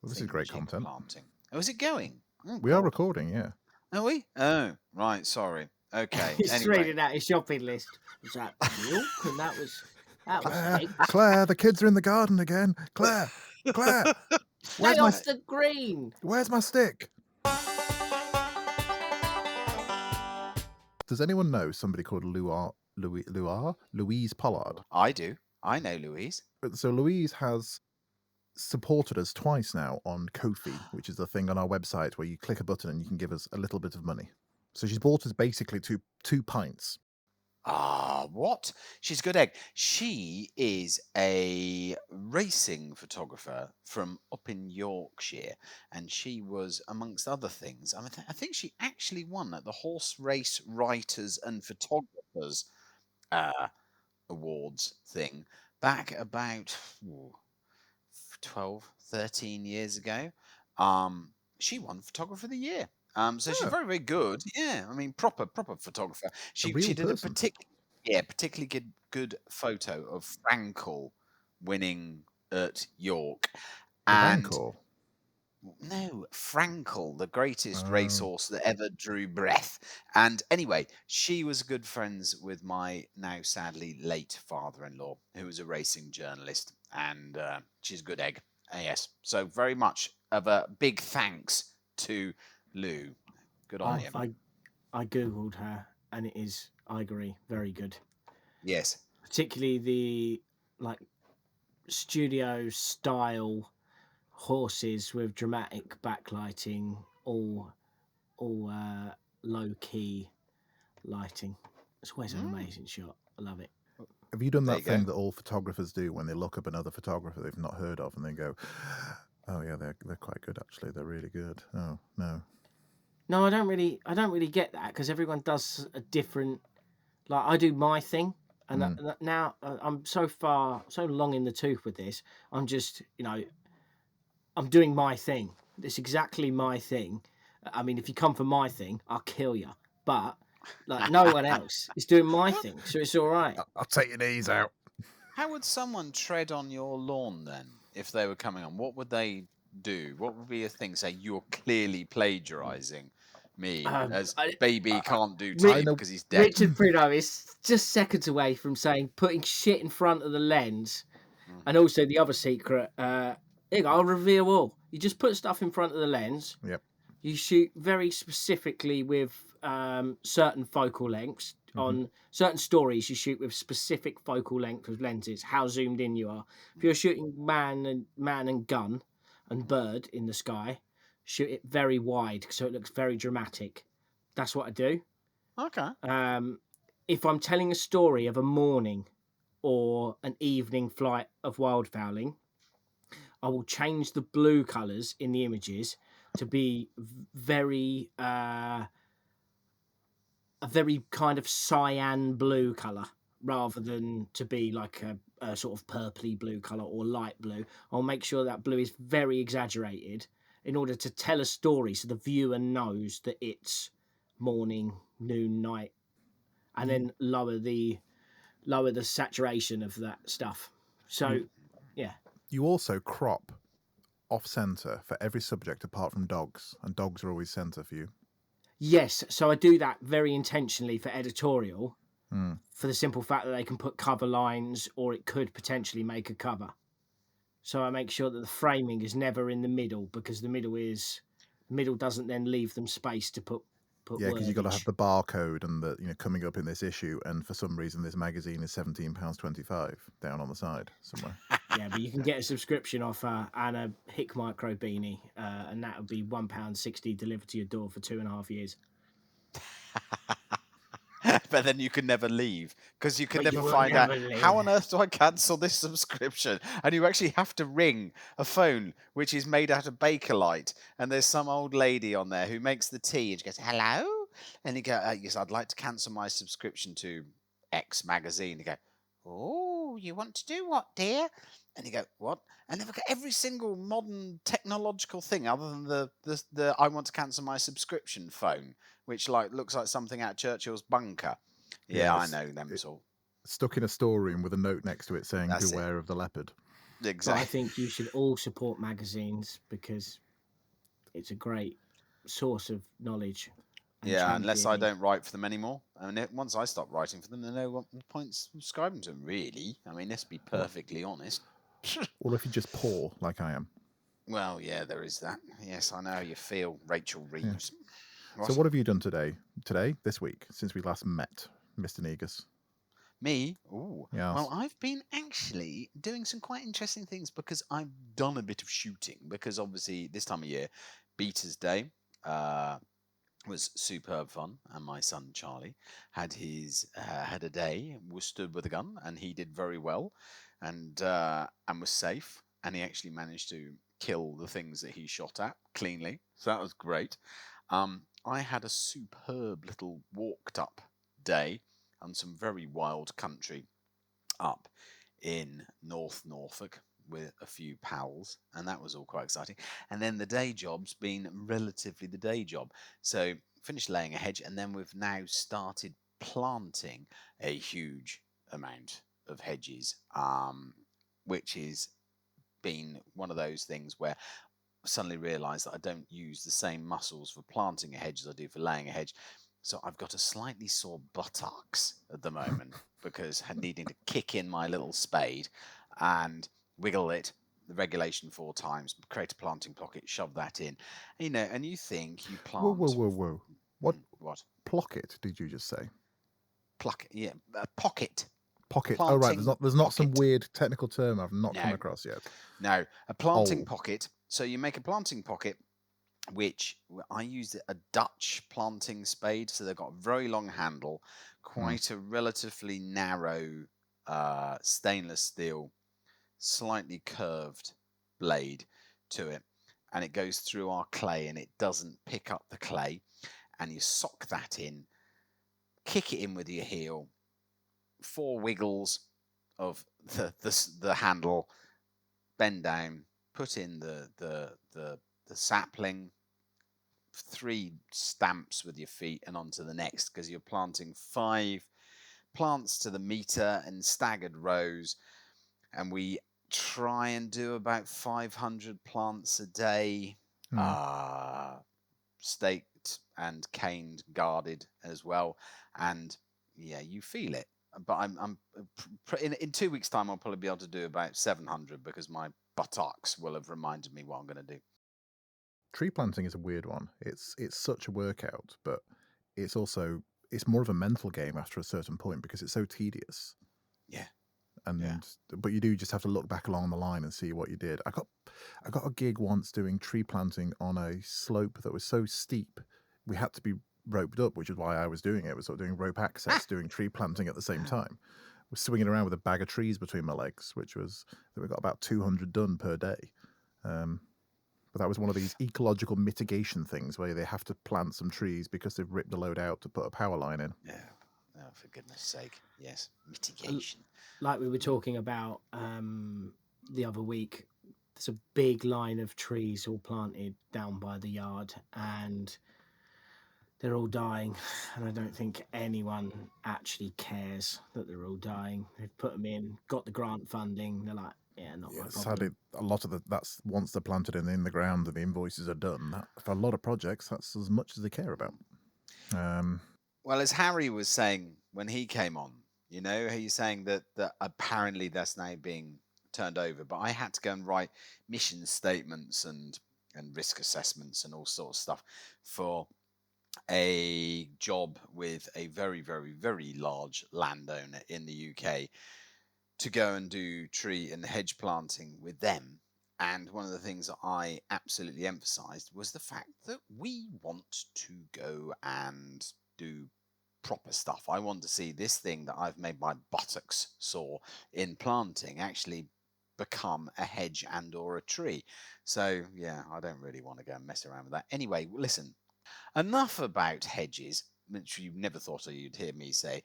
Well, this is great content. Planting. Oh, is it going? Oh, We are God. recording, yeah. Are we? Oh, right. Sorry. Okay. He's Anyway. reading out his shopping list. Was that milk? And that was eggs. Claire, the kids are in the garden again. Claire, Stay off the green. Where's my stick? Does anyone know somebody called Louise Pollard? I do. I know Louise. So Louise has supported us twice now on Ko-fi, which is the thing on our website where you click a button and you can give us a little bit of money. So she's bought us basically two pints. Ah, what? She's a good egg. She is a racing photographer from up in Yorkshire, and she was, amongst other things, I think she actually won at the Horse Race Writers and Photographers Awards thing back about 12, 13 years ago. She won Photographer of the Year. So she's very, very good. Yeah, I mean, proper photographer. She did person. a particularly good photo of Frankel winning at York. Frankel? No, Frankel, the greatest racehorse that ever drew breath. And anyway, she was good friends with my now sadly late father-in-law, who was a racing journalist, and she's a good egg. Yes, so very much of a big thanks to Lou. Good on him. I googled her, and it is, I agree, very good. Yes, particularly the studio style horses with dramatic backlighting, all low key lighting. It's always an amazing shot. I love it. Have you done that thing that all photographers do when they look up another photographer they've not heard of and they go, "Oh yeah, they're quite good actually. They're really good." Oh no. No, I don't really get that, because everyone does a different. Like, I do my thing, and now I'm so long in the tooth with this. I'm just, I'm doing my thing. It's exactly my thing. I mean, if you come for my thing, I'll kill you. But no one else is doing my thing, so it's all right. I'll take your knees out. How would someone tread on your lawn then if they were coming on? What would they do? What would be a thing? Say, you're clearly plagiarizing me, as baby can't do tea because he's dead. Richard Prideaux is just seconds away from saying putting shit in front of the lens, and also the other secret. Here you go, I'll reveal all. You just put stuff in front of the lens. Yep. You shoot very specifically with certain focal lengths. On certain stories, you shoot with specific focal length of lenses, how zoomed in you are. If you're shooting man and gun and bird in the sky, shoot it very wide so it looks very dramatic. That's what I do. Okay. If I'm telling a story of a morning or an evening flight of wildfowling, I will change the blue colours in the images to be a very kind of cyan blue colour, rather than to be like a sort of purpley blue colour or light blue. I'll make sure that blue is very exaggerated in order to tell a story, so the viewer knows that it's morning, noon, night, and then lower the saturation of that stuff. So, yeah. You also crop off center for every subject apart from dogs, and dogs are always center for you. Yes, so I do that very intentionally for editorial, for the simple fact that they can put cover lines, or it could potentially make a cover. So I make sure that the framing is never in the middle, because the middle doesn't then leave them space to put because you've got to have the barcode and the coming up in this issue, and for some reason this magazine is £17.25 down on the side somewhere. Yeah, but you can get a subscription offer and a Hick Micro beanie, and that would be £1.60 delivered to your door for 2.5 years. But then you can never leave, because you can never find out how on earth do I cancel this subscription. And you actually have to ring a phone which is made out of Bakelite, and there's some old lady on there who makes the tea, and she goes, "Hello," and you go, "Yes, I'd like to cancel my subscription to X magazine." You go, "Oh, you want to do what, dear?" And you go, "What?" And they've got every single modern technological thing other than the "I want to cancel my subscription" phone, which looks like something out of Churchill's bunker. Yeah, I know them all. Stuck in a storeroom with a note next to it saying "Beware of the leopard." But I Exactly. think you should all support magazines because it's a great source of knowledge and Yeah, unless I championing. don't write for them anymore. I mean, once I stop writing for them, then no what the point's subscribing to them, really. I mean, let's be Well, perfectly honest. or if you're just poor like I am. Well, yeah, there is that. Yes, I know how you feel, Rachel Yeah. Reeves. So what have you done today? Today, this week, since we last met, Mr. Negus? Me? Ooh. Yes. Well, I've been actually doing some quite interesting things because I've done a bit of shooting. Because obviously, this time of year, Beaters Day was superb fun, and my son Charlie had a day, was stood with a gun, and he did very well, and was safe, and he actually managed to kill the things that he shot at cleanly. So that was great. I had a superb little walked up day and some very wild country up in North Norfolk with a few pals, and that was all quite exciting. And then the day job's been relatively the day job. So finished laying a hedge, and then we've now started planting a huge amount of hedges, which is been one of those things where I suddenly realised that I don't use the same muscles for planting a hedge as I do for laying a hedge. So I've got a slightly sore buttocks at the moment because needing to kick in my little spade and wiggle it, the regulation 4 times, create a planting pocket, shove that in. And you think you Whoa, whoa, plant whoa, whoa. What what? plocket did you just say? Pluck it, yeah, a pocket. Pocket. Oh right, Planting there's not some pocket. weird technical term I've not come No, across yet. no, a planting Oh. pocket. So you make a planting pocket which I used a Dutch planting spade. So they've got a very long handle, quite a relatively narrow stainless steel, slightly curved blade to it. And it goes through our clay and it doesn't pick up the clay. And you sock that in, kick it in with your heel, 4 wiggles of the handle, bend down, put in the sapling, 3 stamps with your feet and onto the next, because you're planting 5 plants to the meter in staggered rows, and we try and do about 500 plants a day, staked and caned, guarded as well, and yeah, you feel it. But I'm in 2 weeks' time, I'll probably be able to do about 700 because my buttocks will have reminded me what I'm going to do. Tree planting is a weird one. It's such a workout, but it's also it's more of a mental game after a certain point because it's so tedious. Yeah. And but you do just have to look back along the line and see what you did. I got a gig once doing tree planting on a slope that was so steep we had to be roped up, which is why I was doing it. I was sort of doing rope access, doing tree planting at the same time. I was swinging around with a bag of trees between my legs, which was that we got about 200 done per day. But that was one of these ecological mitigation things where they have to plant some trees because they've ripped the load out to put a power line in. Yeah. Oh, for goodness sake. Yes. Mitigation. Like we were talking about the other week, there's a big line of trees all planted down by the yard and they're all dying. And I don't think anyone actually cares that they're all dying. They've put them in, got the grant funding. They're like, yeah, not my Sadly, problem. a lot of that's once they're planted in the ground and the invoices are done. That, for a lot of projects, that's as much as they care about. Well, as Harry was saying when he came on, he's saying that apparently that's now being turned over. But I had to go and write mission statements and risk assessments and all sorts of stuff for a job with a very, very, very large landowner in the UK to go and do tree and hedge planting with them. And one of the things that I absolutely emphasized was the fact that we want to go and do proper stuff. I want to see this thing that I've made my buttocks sore in planting actually become a hedge and or a tree. So yeah, I don't really want to go and mess around with that. Anyway, listen, enough about hedges, which you never thought you'd hear me say.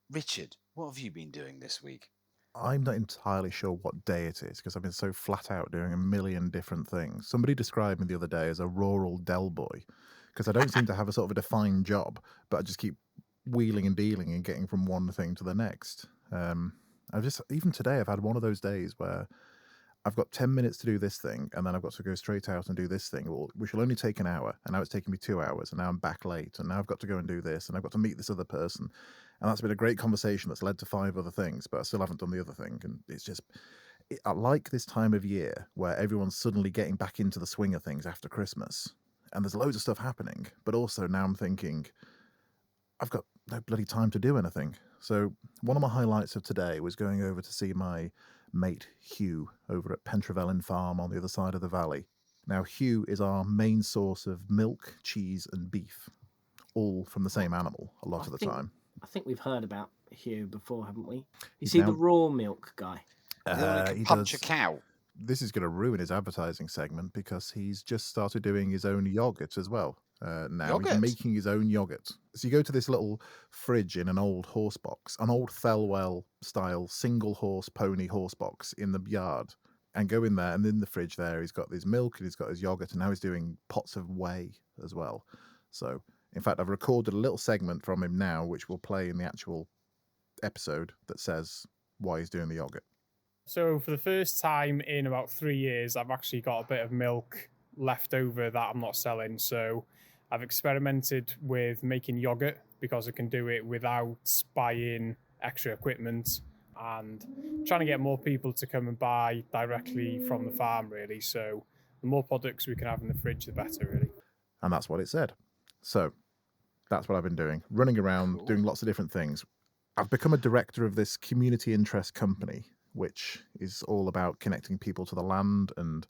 Richard, what have you been doing this week? I'm not entirely sure what day it is because I've been so flat out doing a million different things. Somebody described me the other day as a rural Del boy because I don't seem to have a sort of a defined job, but I just keep wheeling and dealing and getting from one thing to the next. I've just even today I've had one of those days where I've got 10 minutes to do this thing, and then I've got to go straight out and do this thing, which will only take an hour, and now it's taking me 2 hours, and now I'm back late, and now I've got to go and do this, and I've got to meet this other person. And that's been a great conversation that's led to 5 other things, but I still haven't done the other thing. And it's just, I like this time of year where everyone's suddenly getting back into the swing of things after Christmas, and there's loads of stuff happening, but also now I'm thinking, I've got no bloody time to do anything. So one of my highlights of today was going over to see my mate Hugh over at Pentrevellin Farm on the other side of the valley. Now, Hugh is our main source of milk, cheese, and beef, all from the same animal a lot of the time. I think we've heard about Hugh before, haven't we? He's Is he now- the raw milk guy? He punch a cow. This is going to ruin his advertising segment because he's just started doing his own yogurt as well. Now he's making his own yogurt. So you go to this little fridge in an old horse box, an old Thelwell style single horse pony horse box in the yard, and go in there, and in the fridge there he's got his milk and he's got his yogurt, and now he's doing pots of whey as well. So in fact, I've recorded a little segment from him now which will play in the actual episode that says why he's doing the yogurt. So for the first time in about 3 years, I've actually got a bit of milk left over that I'm not selling. So I've experimented with making yogurt because I can do it without buying extra equipment, and trying to get more people to come and buy directly from the farm, really. So the more products we can have in the fridge, the better, really. And that's what it said. So that's what I've been doing, running around, doing lots of different things. I've become a director of this community interest company, which is all about connecting people to the land and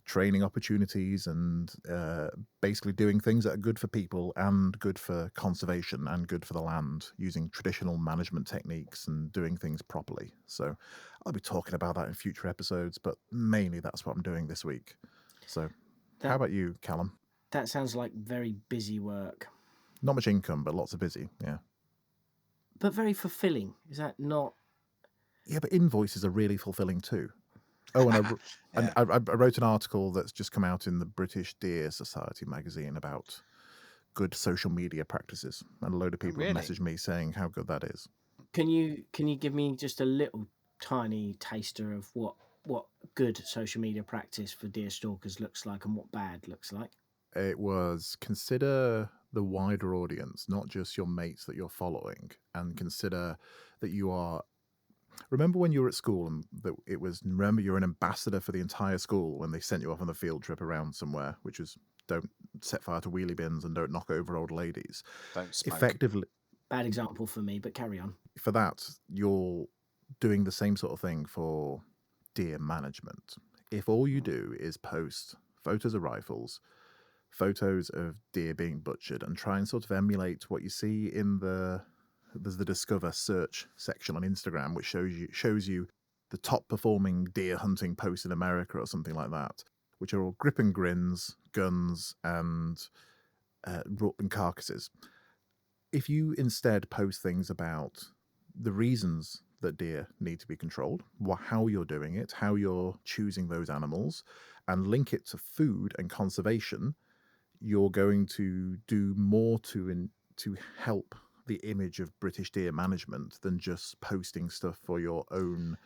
training opportunities and basically doing things that are good for people and good for conservation and good for the land, using traditional management techniques and doing things properly. So I'll be talking about that in future episodes, but mainly that's what I'm doing this week. So how about you, Callum? That sounds like very busy work. Not much income, but lots of busy, yeah. But very fulfilling. Is that not? Yeah, but invoices are really fulfilling too. Oh, and I wrote an article that's just come out in the British Deer Society magazine about good social media practices, and a load of people have messaged me saying how good that is. Can you give me just a little tiny taster of what good social media practice for deer stalkers looks like and what bad looks like? It was consider the wider audience, not just your mates that you're following, and consider that you are. Remember when you were at school and that it was, remember you're an ambassador for the entire school when they sent you off on the field trip around somewhere, which was don't set fire to wheelie bins and don't knock over old ladies. Don't smoke. Effectively. Bad example for me, but carry on. For that, you're doing the same sort of thing for deer management. If all you do is post photos of rifles, photos of deer being butchered, and try and sort of emulate what you see in there's the Discover search section on Instagram, which shows you the top performing deer hunting posts in America or something like that, which are all grip and grins, guns, and carcasses. If you instead post things about the reasons that deer need to be controlled, how you're doing it, how you're choosing those animals, and link it to food and conservation, you're going to do more to help the image of British deer management than just posting stuff for your own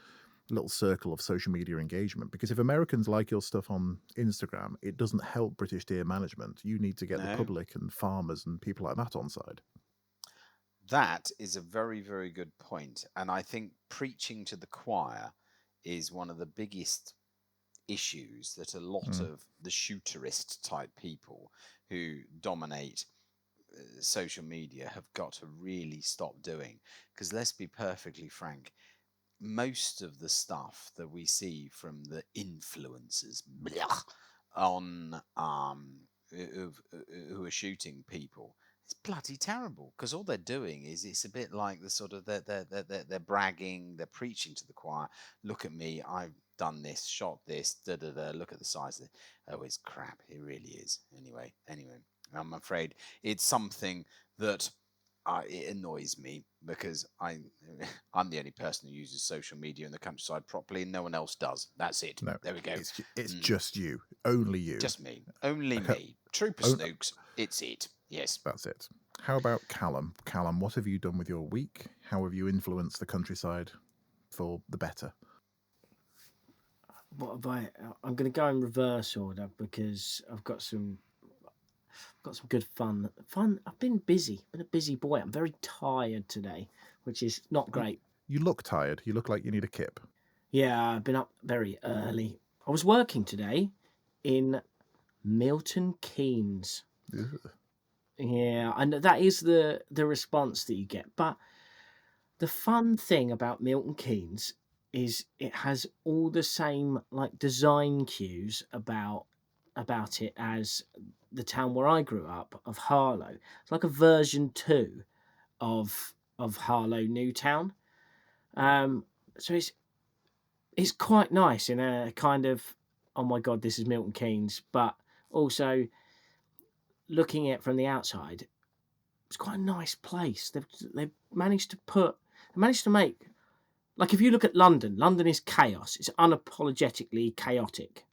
little circle of social media engagement. Because if Americans like your stuff on Instagram, it doesn't help British deer management. You need to get the public and farmers and people like that on side. That is a very, very good point. And I think preaching to the choir is one of the biggest issues that a lot of the shooterist type people who dominate social media have got to really stop doing. Because let's be perfectly frank, most of the stuff that we see from the influencers on who are shooting people, it's bloody terrible, because all they're doing is, it's a bit like the sort of they're bragging, they're preaching to the choir. Look at me, I've done this, shot this, look at the size of it. Oh, it's crap, it really is. Anyway, I'm afraid it's something that it annoys me, because I'm the only person who uses social media in the countryside properly, and no one else does. That's it. No, there we go. It's just you, only you. Just me, only me. Trooper Snooks. It's it. Yes, that's it. How about Callum? Callum, what have you done with your week? How have you influenced the countryside for the better? what have I? I'm going to go in reverse order because I've got some good fun. I've been busy. Been a busy boy. I'm very tired today, which is not great. You look tired. You look like you need a kip. Yeah, I've been up very early. I was working today in Milton Keynes. Ugh. Yeah, and that is the response that you get. But the fun thing about Milton Keynes is it has all the same like design cues about it as the town where I grew up of Harlow. It's like a version 2 of Harlow Newtown. So it's quite nice in a kind of, oh my god, this is Milton Keynes, but also looking at it from the outside, it's quite a nice place. They've managed to make, like, if you look at London is chaos. It's unapologetically chaotic,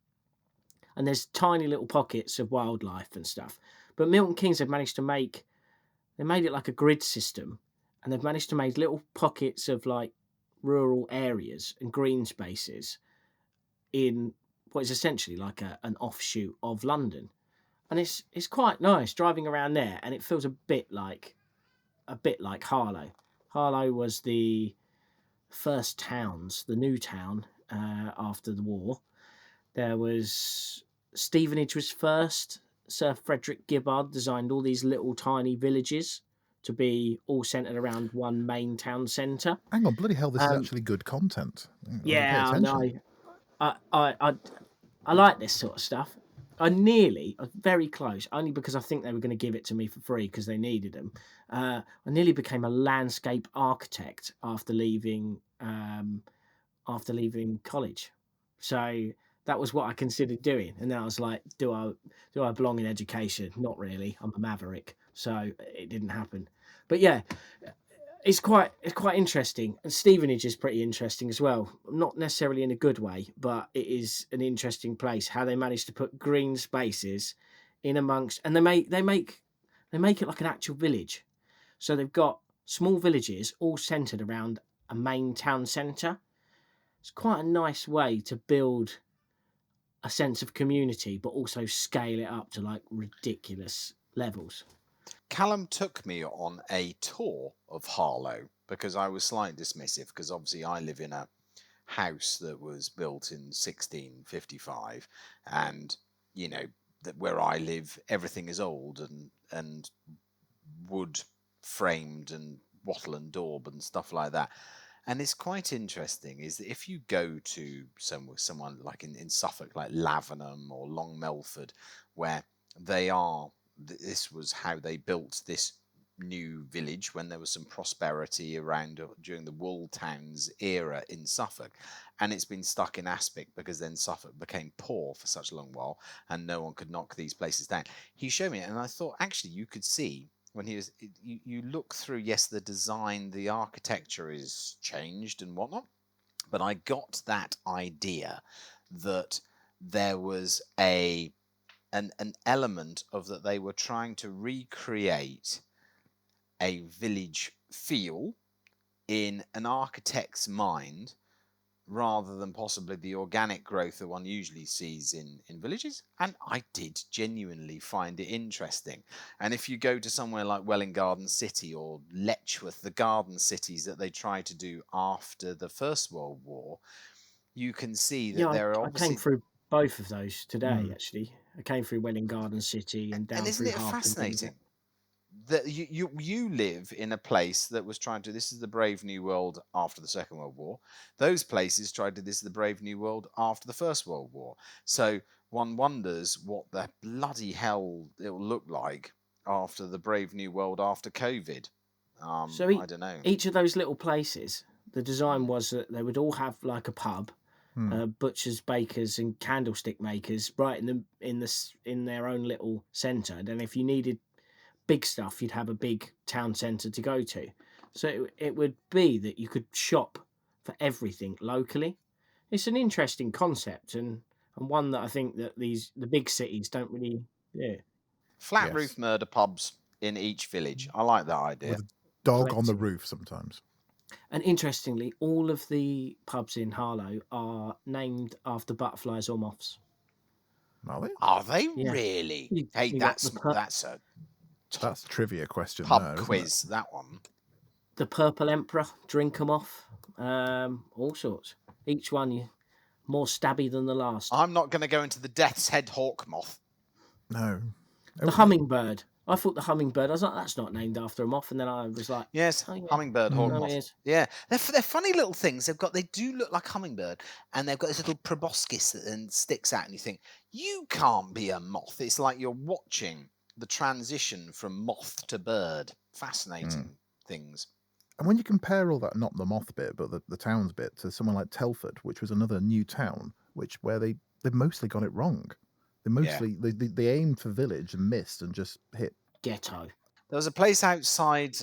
and there's tiny little pockets of wildlife and stuff. But Milton Keynes have managed to make, they made it like a grid system, and they've managed to make little pockets of like rural areas and green spaces in what is essentially like an offshoot of London, and it's quite nice driving around there, and it feels a bit like Harlow. Harlow was the first towns, the new town after the war. There was Stevenage was first. Sir Frederick Gibbard designed all these little tiny villages to be all centered around one main town centre. Hang on, bloody hell! This is actually good content. I'm gonna pay Yeah, I know. attention. I like this sort of stuff. I was very close, only because I think they were going to give it to me for free because they needed them. I nearly became a landscape architect after leaving college. So that was what I considered doing, and then I was like, do I belong in education? Not really. I'm a maverick, so it didn't happen. But yeah, it's quite interesting, and Stevenage is pretty interesting as well. Not necessarily in a good way, but it is an interesting place. How they managed to put green spaces in amongst, and they make it like an actual village. So they've got small villages all centered around a main town center. It's quite a nice way to build a sense of community, but also scale it up to like ridiculous levels. Callum took me on a tour of Harlow because I was slightly dismissive, because obviously I live in a house that was built in 1655, and you know that where I live everything is old and wood framed and wattle and daub and stuff like that. And it's quite interesting is that if you go to someone like in Suffolk, like Lavenham or Long Melford, where this was how they built this new village when there was some prosperity around during the wool towns era in Suffolk, and it's been stuck in aspic because then Suffolk became poor for such a long while and no one could knock these places down. He showed me it, and I thought actually you could see when he was you look through, yes, the design, the architecture is changed and whatnot, but I got that idea that there was an element of that they were trying to recreate a village feel in an architect's mind, rather than possibly the organic growth that one usually sees in villages. And I did genuinely find it interesting. And if you go to somewhere like Welwyn Garden City or Letchworth, the garden cities that they tried to do after the First World War, you can see that there are I obviously... came through both of those today, actually. I came through Welwyn Garden City and down And isn't through it Harpenden. fascinating that you live in a place that was trying to... This is the Brave New World after the Second World War. Those places tried to... This is the Brave New World after the First World War. So one wonders what the bloody hell it will look like after the Brave New World after COVID. So I don't know. each of those little places, the design was that they would all have like a pub, butchers, bakers, and candlestick makers right in their own little centre. And then if you needed big stuff, you'd have a big town centre to go to. So it would be that you could shop for everything locally. It's an interesting concept, and one that I think that the big cities don't really. Yeah, Flat Yes. roof murder pubs in each village. I like that idea. With a dog on the Plenty. roof sometimes. And interestingly, all of the pubs in Harlow are named after butterflies or moths. Are they Yeah. really? You- Hey, you got that's a top That's a trivia question pub there, isn't quiz. That one. the Purple Emperor, Drink 'em Off, all sorts. Each one more stabby than the last. I'm not going to go into the Death's Head hawk moth. it? No. The hummingbird. I thought the hummingbird. I was like, that's not named after a moth. And then I was like, Yes, oh, yeah. hummingbird hawk No, moth. it is. Yeah, they're funny little things. They do look like hummingbird, and they've got this little proboscis that then sticks out, and you think you can't be a moth. It's like you're watching the transition from moth to bird. Fascinating things. And when you compare all that, not the moth bit, but the towns bit, to someone like Telford, which was another new town, where they mostly got it wrong. They mostly they aimed for village and missed and just hit Ghetto. There was a place outside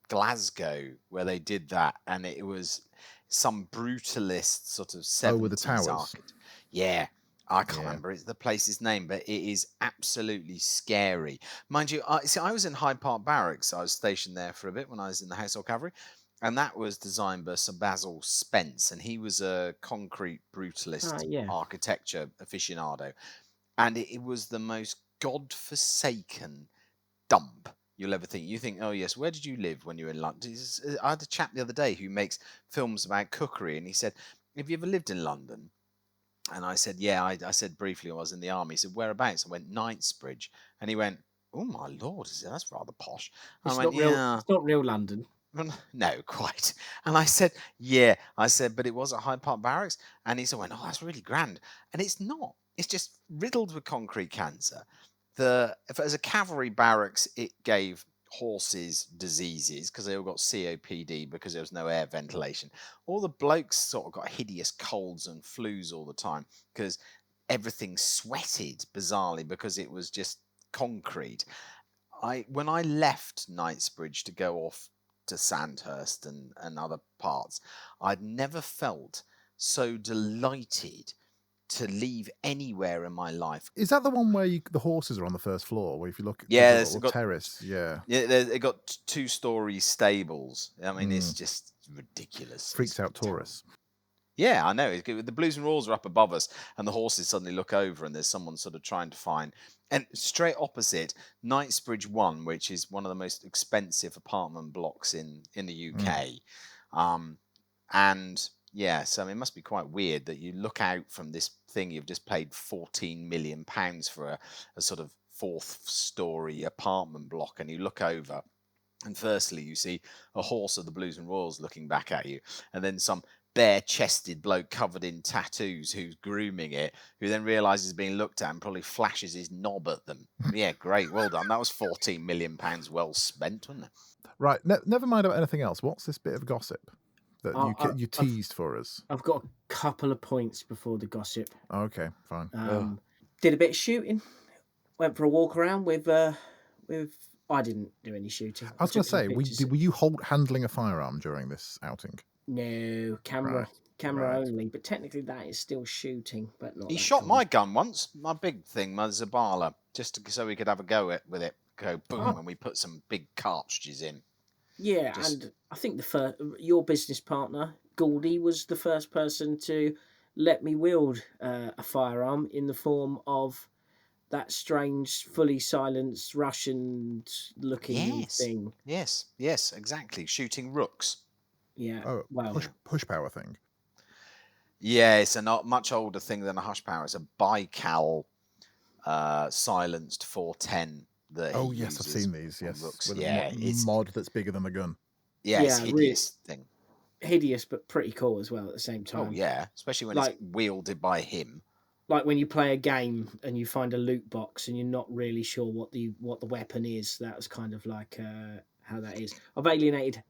Glasgow where they did that, and it was some brutalist sort of 70s with the towers. architect. Yeah, I can't remember the place's name, but it is absolutely scary. Mind you, I was in Hyde Park Barracks. I was stationed there for a bit when I was in the Household Cavalry, and that was designed by Sir Basil Spence, and he was a concrete brutalist architecture aficionado, and it was the most godforsaken dump you'll ever think. You think, oh yes, where did you live when you were in London? I had a chap the other day who makes films about cookery, and he said, have you ever lived in London? And I said, yeah. I said briefly I was in the army. He said, whereabouts? I went, Knightsbridge. And he went, oh my lord, that's rather posh. It's not real London. No, quite. And I said, yeah. I said, but it was at Hyde Park Barracks. And he said, oh, that's really grand. And it's not. It's just riddled with concrete cancer. If as a cavalry barracks, it gave horses diseases because they all got COPD because there was no air ventilation. All the blokes sort of got hideous colds and flus all the time because everything sweated bizarrely because it was just concrete. When I left Knightsbridge to go off to Sandhurst and other parts, I'd never felt so delighted to leave anywhere in my life. Is that the one where the horses are on the first floor? Where if you look, there's a terrace. Yeah, they got 2-story stables. I mean, it's just ridiculous. Freaks out tourists. Yeah, I know. The Blues and Roars are up above us, and the horses suddenly look over, and there's someone sort of trying to find. And straight opposite, Knightsbridge 1, which is one of the most expensive apartment blocks in the UK, and yeah, so I mean, it must be quite weird that you look out from this thing you've just paid £14 million for a sort of 4th-story apartment block, and you look over, and firstly you see a horse of the Blues and Royals looking back at you, and then some bare-chested bloke covered in tattoos who's grooming it, who then realises being looked at and probably flashes his knob at them. Yeah, great, well done. That was £14 million well spent, wasn't it? Right, never mind about anything else. What's this bit of gossip that you teased for us? I've got a couple of points before the gossip. Okay, fine. Did a bit of shooting. Went for a walk around with. I didn't do any shooting. I was going to say, were you handling a firearm during this outing? No, camera only. But technically, that is still shooting. But not. He shot my gun once. My big thing, my Zabala, so we could have a go with it. Go boom, and we put some big cartridges in. Yeah, and I think your business partner, Goldie, was the first person to let me wield a firearm in the form of that strange, fully silenced Russian-looking thing. Yes, exactly. Shooting rooks. Yeah. Oh, push power thing. Yeah, it's a not much older thing than a hush power. It's a Baikal silenced 410. Oh yes, I've seen these. Yes, with it's a mod that's bigger than the gun. Yeah, it's hideous thing. Hideous, but pretty cool as well at the same time. Oh yeah, especially when it's wielded by him. Like when you play a game and you find a loot box and you're not really sure what the weapon is. That was kind of like how that is. I've alienated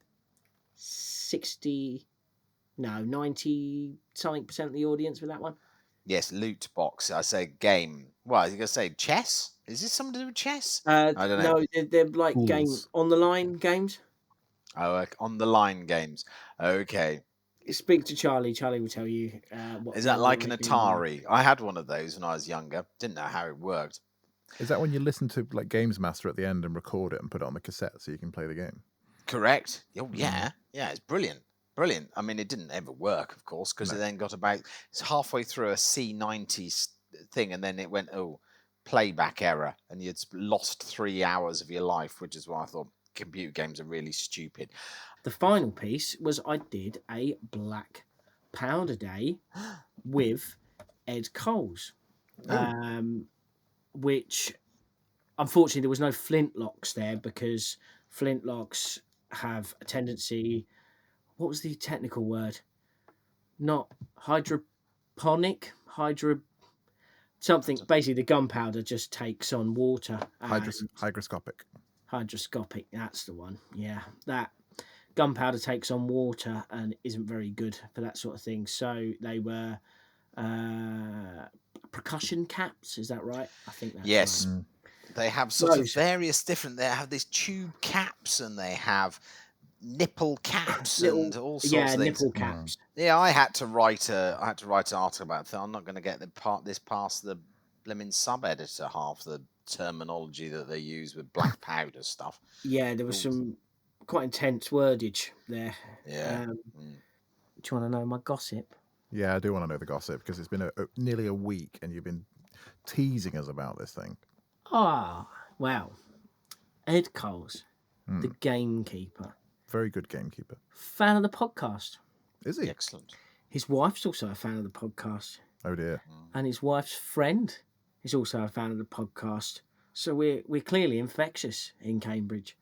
90 something% of the audience with that one. Yes, loot box. I say game. Well, I was going to say chess. Is this something to do with chess? I don't know. No, they're like game on the line games. Oh, on the line games. Okay. Speak to Charlie. Charlie will tell you. Is that like an Atari? I had one of those when I was younger. Didn't know how it worked. Is that when you listen to like Games Master at the end and record it and put it on the cassette so you can play the game? Correct. Oh, yeah. Yeah, it's brilliant. Brilliant. I mean, it didn't ever work, of course, because it then got it's halfway through a C90 thing, and then it went, playback error, and you'd lost 3 hours of your life, which is why I thought computer games are really stupid. The final piece was I did a black powder day with Ed Coles, which unfortunately there was no flintlocks there because flintlocks have a tendency. What was the technical word? Not hydroponic, something. Basically, the gunpowder just takes on water. Hygroscopic. Hydroscopic, that's the one. Yeah, that gunpowder takes on water and isn't very good for that sort of thing. So they were percussion caps. Is that right? I think that's yes. right. They have sort of various different. They have these tube caps, and they have nipple caps and all sorts of things. Nipple caps. Yeah, I had to write an article about it. I'm not going to get this past the blimmin' sub-editor half the terminology that they use with black powder stuff. Yeah, there was some quite intense wordage there. Yeah. Do you want to know my gossip? Yeah, I do want to know the gossip because it's been nearly a week and you've been teasing us about this thing. Ah, well, Ed Coles, the gamekeeper. Very good gamekeeper. Fan of the podcast. Is he? Excellent. His wife's also a fan of the podcast. Oh dear. And his wife's friend is also a fan of the podcast. So we're clearly infectious in Cambridge,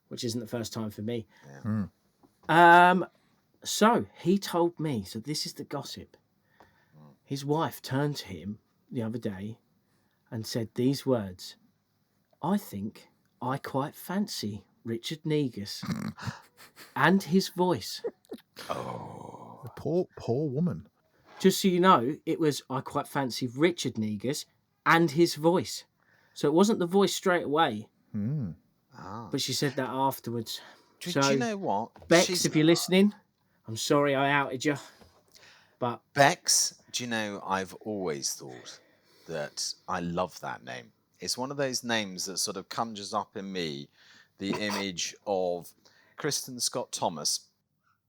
which isn't the first time for me. Yeah. So he told me, so this is the gossip. His wife turned to him the other day and said these words: I think I quite fancy Richard Negus and his voice. Oh, the poor woman. Just so you know, it was I quite fancy Richard Negus and his voice. So it wasn't the voice straight away. But she said that afterwards. Do you know what? Bex, if you're listening, I'm sorry I outed you. But Bex, do you know, I've always thought that I love that name. It's one of those names that sort of conjures up in me the image of Kristen Scott Thomas.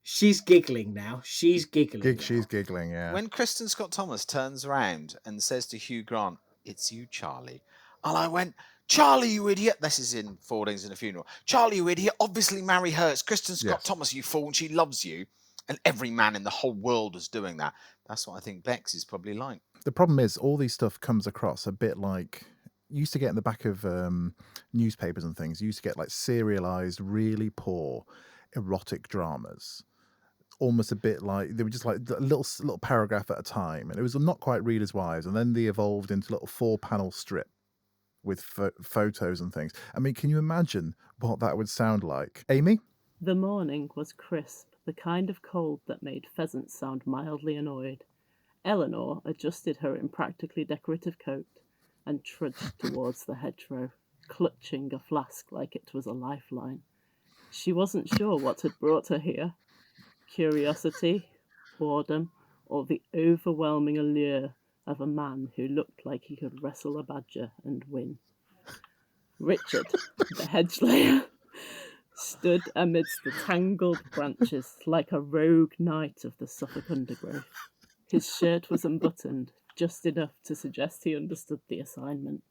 She's giggling now. She's giggling. She's giggling, yeah. When Kristen Scott Thomas turns around and says to Hugh Grant, "It's you, Charlie," and I went, "Charlie, you idiot." This is in 4 Days in a Funeral. "Charlie, you idiot. Obviously marry her. It's Kristen Scott Thomas, you fool, and she loves you." And every man in the whole world is doing that. That's what I think Bex is probably like. The problem is all these stuff comes across a bit like you used to get in the back of newspapers and things. You used to get like serialized, really poor erotic dramas. Almost a bit like they were just like a little paragraph at a time, and it was not quite Reader's Wives, and then they evolved into a little 4-panel strip with photos and things. I mean, can you imagine what that would sound like, Amy? The morning was crisp, the kind of cold that made pheasants sound mildly annoyed. Eleanor adjusted her impractically decorative coat and trudged towards the hedgerow, clutching a flask like it was a lifeline. She wasn't sure what had brought her here. Curiosity, boredom, or the overwhelming allure of a man who looked like he could wrestle a badger and win. Richard, the hedgelayer, stood amidst the tangled branches like a rogue knight of the Suffolk undergrowth. His shirt was unbuttoned, just enough to suggest he understood the assignment.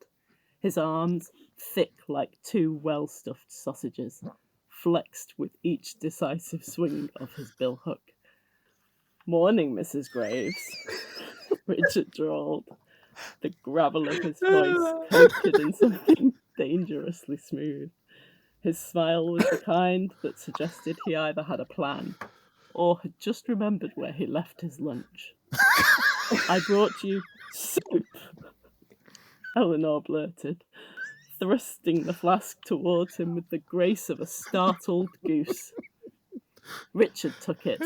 His arms, thick like 2 well-stuffed sausages, flexed with each decisive swing of his billhook. "Morning, Mrs. Graves," Richard drawled, the gravel of his voice coated in something dangerously smooth. His smile was the kind that suggested he either had a plan or had just remembered where he left his lunch. "I brought you soup," Eleanor blurted, thrusting the flask towards him with the grace of a startled goose. Richard took it,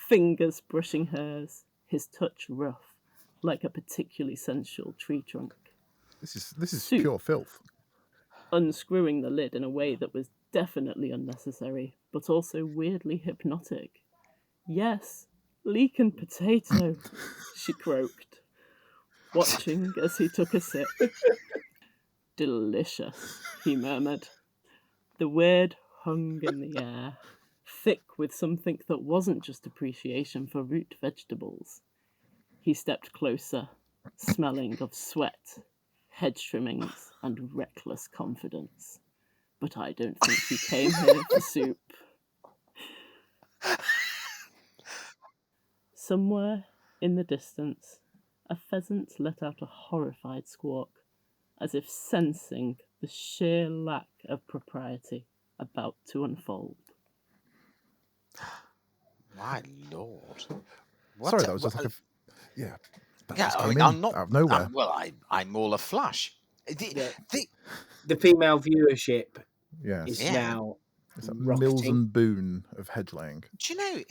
fingers brushing hers, his touch rough, like a particularly sensual tree trunk. This is Soup. pure filth. Unscrewing the lid in a way that was definitely unnecessary, but also weirdly hypnotic. "Yes, leek and potato," she croaked, watching as he took a sip. "Delicious," he murmured. The word hung in the air, thick with something that wasn't just appreciation for root vegetables. He stepped closer, smelling of sweat, hedge trimmings, and reckless confidence. But I don't think he came here for soup. Somewhere in the distance, a pheasant let out a horrified squawk, as if sensing the sheer lack of propriety about to unfold. My lord. Sorry, that was just like yeah. That Yeah, just I came mean, in I'm not. out of nowhere. I'm all aflush. Yeah. The, The female viewership Yes. is Yeah. now It's that Mills rocketing. and Boone of hedgelaying. do you know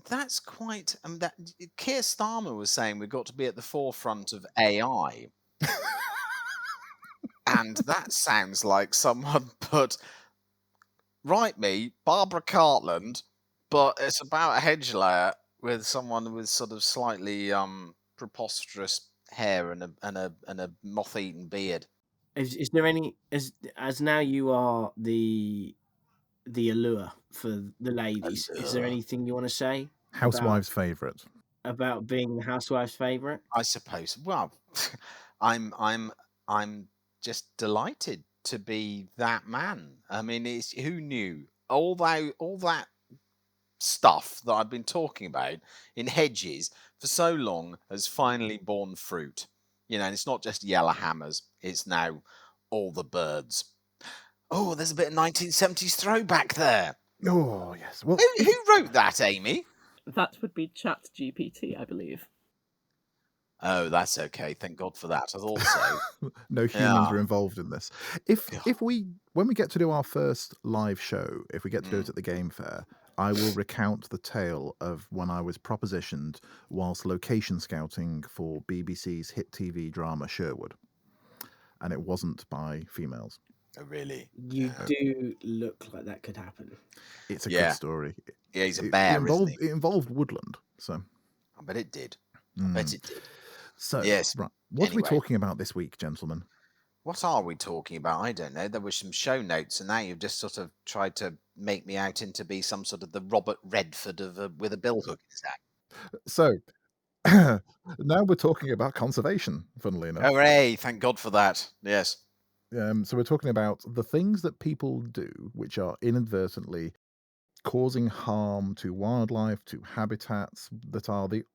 that's quite? That Keir Starmer was saying we've got to be at the forefront of AI, and that sounds like someone put write me Barbara Cartland, but it's about a hedge layer with someone with sort of slightly preposterous hair and a moth-eaten beard. Is there any as now you are the allure for the ladies? Is there Allure. anything you want to say Housewives' favourite. about being the housewife's favourite? I suppose. Well, I'm just delighted to be that man. I mean, it's who knew all that stuff that I've been talking about in hedges for so long has finally borne fruit. And it's not just yellow hammers; it's now all the birds. Oh, there's a bit of 1970s throwback there. Oh yes. Well, Who wrote that, Amy? That would be ChatGPT, I believe. Oh, that's okay. Thank God for that. I thought so. no humans Yeah. were involved in this. When we get to do our first live show, if we get to do it at the game fair, I will recount the tale of when I was propositioned whilst location scouting for BBC's hit TV drama Sherwood, and it wasn't by females. Oh, really? You do look like that could happen. It's a Yeah. good story. Yeah, he's a bear, isn't he? It involved woodland, so I bet it did. I bet it did. So, Yes. right, what are we Anyway. talking about this week, gentlemen? What are we talking about? I don't know. There were some show notes, and now you've just sort of tried to make me out into be some sort of the Robert Redford with a billhook in his hat. So, now we're talking about conservation, funnily enough. Hooray! Thank God for that. Yes. So we're talking about the things that people do which are inadvertently causing harm to wildlife, to habitats, that are the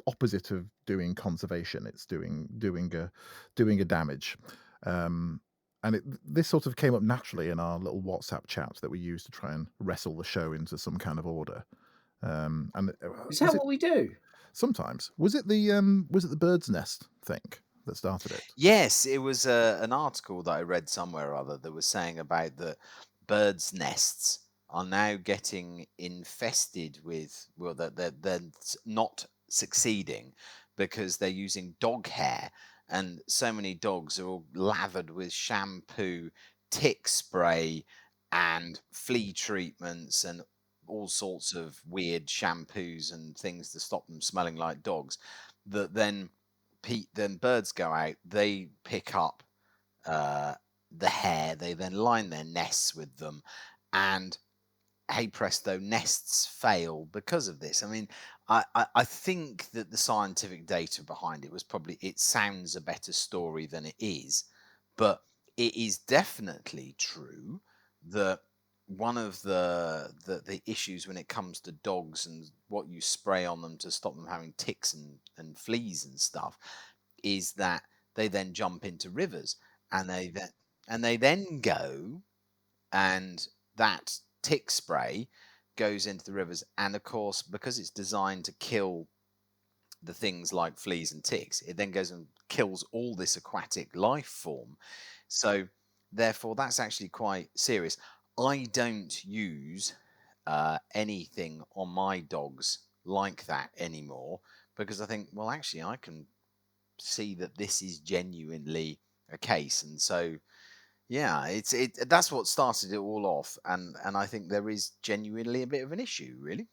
opposite of doing conservation. It's doing a damage. And this sort of came up naturally in our little WhatsApp chat that we used to try and wrestle the show into some kind of order. Is that what we do? Sometimes was it the bird's nest thing that started it? Yes, it was an article that I read somewhere or other that was saying about the birds' nests are now getting infested with, well, they're not succeeding because they're using dog hair, and so many dogs are all lathered with shampoo, tick spray, and flea treatments, and all sorts of weird shampoos and things to stop them smelling like dogs, that then birds go out, they pick up the hair, they then line their nests with them, and hey presto, nests fail because of this. I mean, I think that the scientific data behind it was probably, it sounds a better story than it is, but it is definitely true that one of the issues when it comes to dogs and what you spray on them to stop them having ticks and fleas and stuff is that they then jump into rivers, and they then go, and that tick spray goes into the rivers, and of course, because it's designed to kill the things like fleas and ticks, it then goes and kills all this aquatic life form. So therefore that's actually quite serious. I don't use anything on my dogs like that anymore, because I think, well, actually I can see that this is genuinely a case. And so yeah, that's what started it all off, and I think there is genuinely a bit of an issue, really.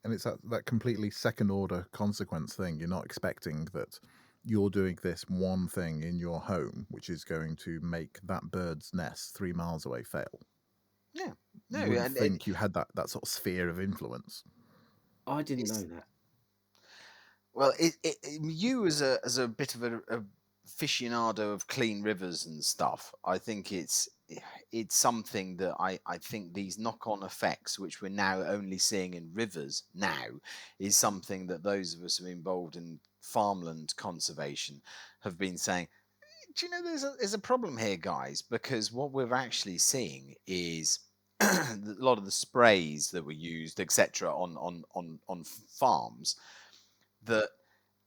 And it's that completely second order consequence thing. You're not expecting that you're doing this one thing in your home which is going to make that bird's nest 3 miles away fail. Yeah. No, You wouldn't and think you had that sort of sphere of influence. I didn't know it's that. well, you as a bit of a aficionado of clean rivers and stuff, I think it's something that I think these knock-on effects, which we're now only seeing in rivers now, is something that those of us who are involved in farmland conservation have been saying. Do you know there's a problem here, guys? Because what we're actually seeing is a lot of the sprays that were used, etc., on farms that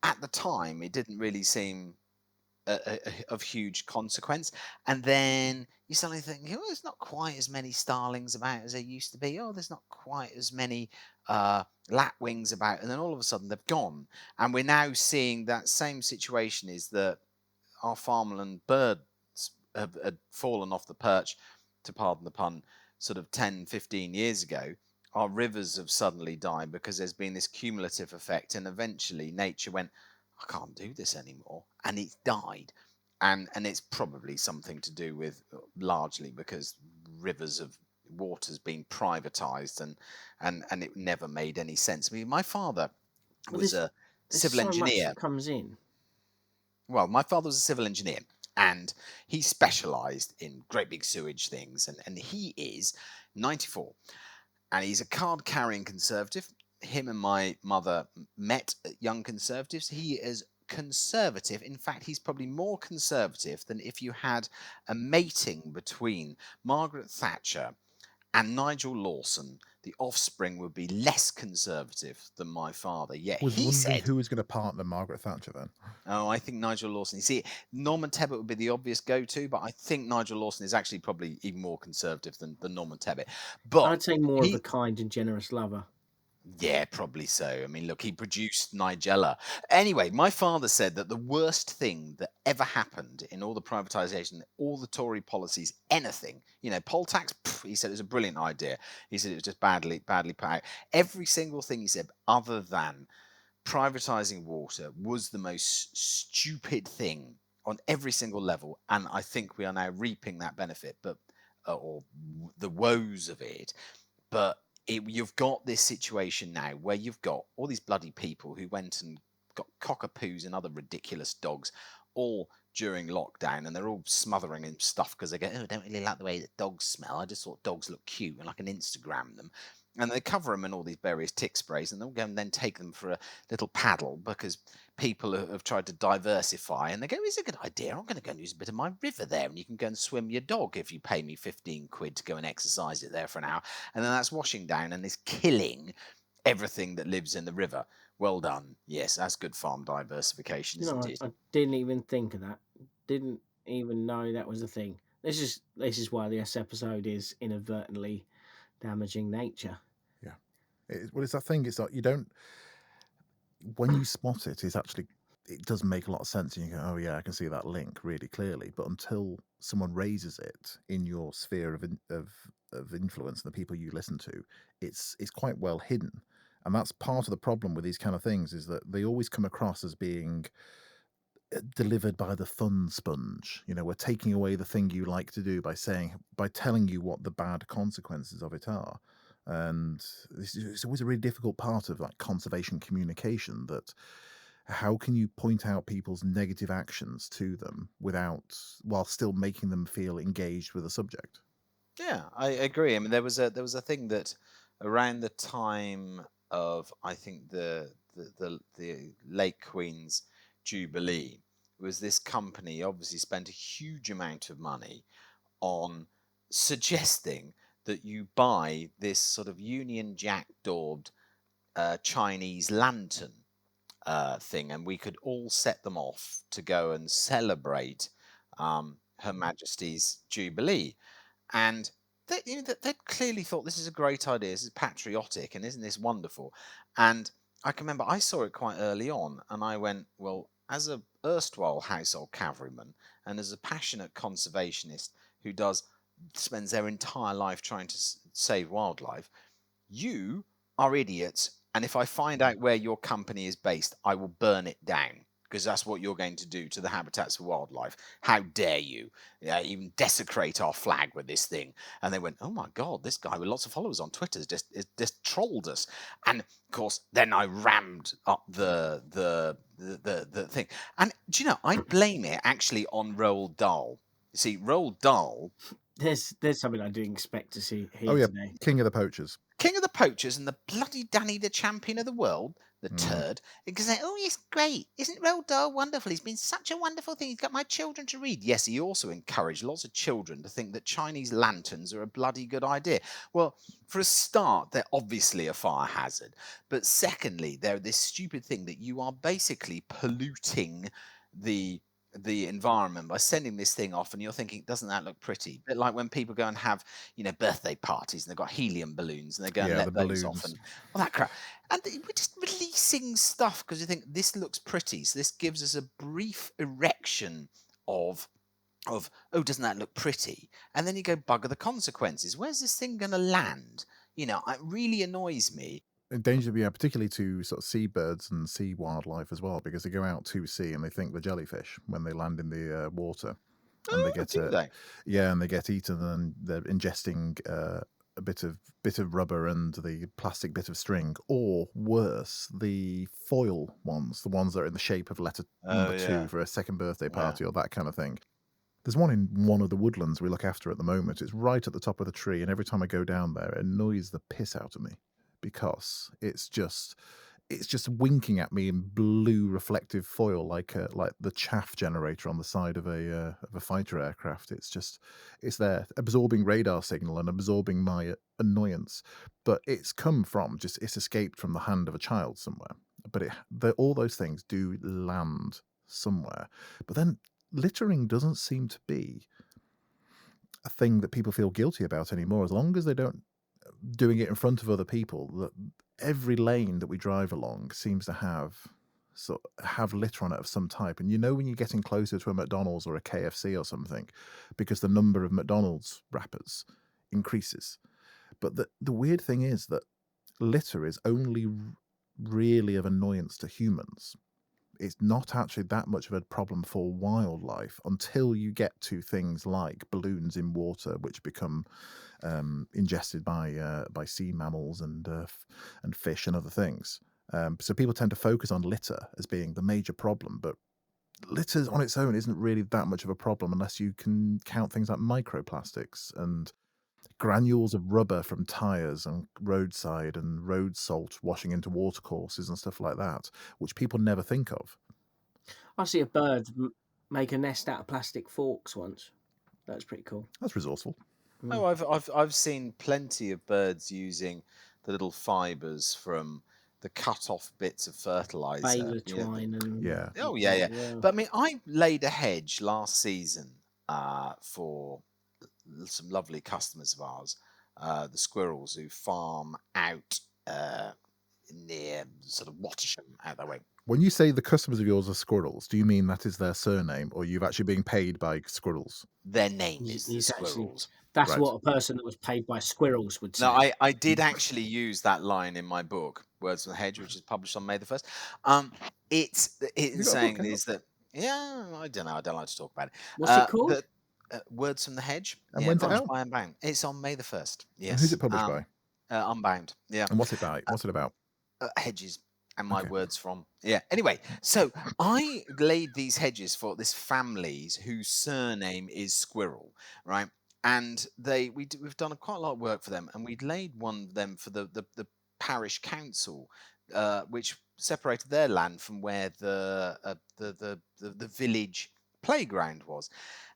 at the time it didn't really seem of huge consequence, and then you suddenly think, oh, there's not quite as many starlings about as there used to be. Oh, there's not quite as many lapwings about, and then all of a sudden they've gone, and we're now seeing that same situation is that our farmland birds have had fallen off the perch, to pardon the pun, sort of 10, 15 years ago. Our rivers have suddenly died because there's been this cumulative effect, and eventually nature went, I can't do this anymore, and it's died. And it's probably something to do with largely because rivers of water's been privatized, and it never made any sense. I mean, my father Well, was a there's civil so much engineer. that comes in. Well, my father was a civil engineer, and he specialized in great big sewage things, and he is 94, and he's a card carrying conservative. Him and my mother met at Young Conservatives. He is conservative. In fact, he's probably more conservative than if you had a mating between Margaret Thatcher and Nigel Lawson. The offspring would be less conservative than my father. Yet Was he wondering said, who was going to partner Margaret Thatcher then. oh, I think Nigel Lawson. You see, Norman Tebbit would be the obvious go-to, but I think Nigel Lawson is actually probably even more conservative than Norman Tebbit. But I'd say more of a he, kind and generous lover. yeah, probably so. I mean, look, he produced Nigella. Anyway, my father said that the worst thing that ever happened in all the privatization, all the Tory policies, anything, poll tax, he said it was a brilliant idea. He said it was just badly put out. Every single thing he said, other than privatizing water, was the most stupid thing on every single level, and I think we are now reaping that benefit, but or the woes of it. But you've got this situation now where you've got all these bloody people who went and got cockapoos and other ridiculous dogs all during lockdown, and they're all smothering and stuff because they go, oh, I don't really like the way that dogs smell. I just thought dogs look cute and I can Instagram them. And they cover them in all these various tick sprays, and they'll go and then take them for a little paddle because people have tried to diversify, and they go, it's a good idea. I'm going to go and use a bit of my river there, and you can go and swim your dog if you pay me 15 quid to go and exercise it there for an hour. And then that's washing down and is killing everything that lives in the river. Well done. Yes, that's good farm diversification, You know, isn't it? I didn't even think of that. Didn't even know that was a thing. This is why this episode is inadvertently damaging nature. Yeah. Well, it's that thing. It's like you don't. When you spot it, it does make a lot of sense, and you go, "Oh yeah, I can see that link really clearly." But until someone raises it in your sphere of influence and the people you listen to, it's quite well hidden, and that's part of the problem with these kind of things is that they always come across as being delivered by the fun sponge. We're taking away the thing you like to do by telling you what the bad consequences of it are. And it's always a really difficult part of like conservation communication, that how can you point out people's negative actions to them while still making them feel engaged with the subject. Yeah, I agree. I mean, there was a thing that around the time of, I think, the late Queen's Jubilee, was this company obviously spent a huge amount of money on suggesting that you buy this sort of Union Jack daubed Chinese lantern thing, and we could all set them off to go and celebrate Her Majesty's Jubilee. And they clearly thought this is a great idea, this is patriotic, and isn't this wonderful? And I can remember I saw it quite early on, and I went, well, as a erstwhile household cavalryman, and as a passionate conservationist who spends their entire life trying to save wildlife, you are idiots. And if I find out where your company is based, I will burn it down. because that's what you're going to do to the habitats for wildlife. How dare you even desecrate our flag with this thing? And they went, oh my God, this guy with lots of followers on Twitter has just trolled us. And of course, then I rammed up the thing. And do you know, I blame it actually on Roald Dahl. You see, Roald Dahl, There's something I didn't expect to see here Oh yeah, today. King of the Poachers. King of the Poachers, and the bloody Danny, the champion of the world, the Mm. turd, because they, oh, he's great. Isn't Roald Dahl wonderful? He's been such a wonderful thing. He's got my children to read. Yes, he also encouraged lots of children to think that Chinese lanterns are a bloody good idea. Well, for a start, they're obviously a fire hazard. But secondly, they're this stupid thing that you are basically polluting the environment by sending this thing off, and you're thinking, doesn't that look pretty? A bit like when people go and have, birthday parties and they've got helium balloons and they go and Yeah, let the those off balloons. and all that crap. And we're just releasing stuff because you think this looks pretty. So this gives us a brief erection of oh, doesn't that look pretty? And then you go, bugger the consequences. Where's this thing going to land? It really annoys me. Endangered, yeah, particularly to sort of seabirds and sea wildlife as well, because they go out to sea and they think they're jellyfish when they land in the water, and they get do they? yeah, and they get eaten, and they're ingesting a bit of rubber and the plastic bit of string, or worse, the foil ones, the ones that are in the shape of letter number 2 for a second birthday party or that kind of thing. There's one in one of the woodlands we look after at the moment. It's right at the top of the tree, and every time I go down there, it annoys the piss out of me because it's just winking at me in blue reflective foil, like the chaff generator on the side of a fighter aircraft. It's there absorbing radar signal and absorbing my annoyance, but it's escaped from the hand of a child somewhere. But all those things do land somewhere. But then littering doesn't seem to be a thing that people feel guilty about anymore, as long as they don't doing it in front of other people. Every lane that we drive along seems to have litter on it of some type. And when you're getting closer to a McDonald's or a KFC or something, because the number of McDonald's wrappers increases. But the weird thing is that litter is only really of annoyance to humans. It's not actually that much of a problem for wildlife until you get to things like balloons in water, which become ingested by sea mammals and fish and other things. So people tend to focus on litter as being the major problem, but litter on its own isn't really that much of a problem unless you can count things like microplastics and granules of rubber from tires and roadside and road salt washing into watercourses and stuff like that, which people never think of. I see a bird make a nest out of plastic forks once. That's pretty cool. That's resourceful. Oh, I've seen plenty of birds using the little fibres from the cut off bits of fertilizer. Baler twine and Yeah. Oh yeah. But I mean, I laid a hedge last season for some lovely customers of ours, the squirrels who farm out near sort of Wattisham, out that way. When you say the customers of yours are squirrels, do you mean that is their surname, or you've actually been paid by squirrels? Their name is the He's actually- squirrels. That's Right. what a person that was paid by squirrels would say. No, I did actually use that line in my book, Words from the Hedge, which is published on May the 1st. It's got a saying book out? is that, yeah, I don't know. I don't like to talk about it. What's it called? Words from the Hedge. And when's it published out? by Unbound. It's on May the 1st. Yes. And who's it published by? Unbound. Yeah. And what's it about? What's it about? Hedges and my Okay. words from. Yeah. Anyway, so I laid these hedges for this family's whose surname is Squirrel, right? And we've done quite a lot of work for them, and we'd laid one of them for the parish council, which separated their land from where the village playground was.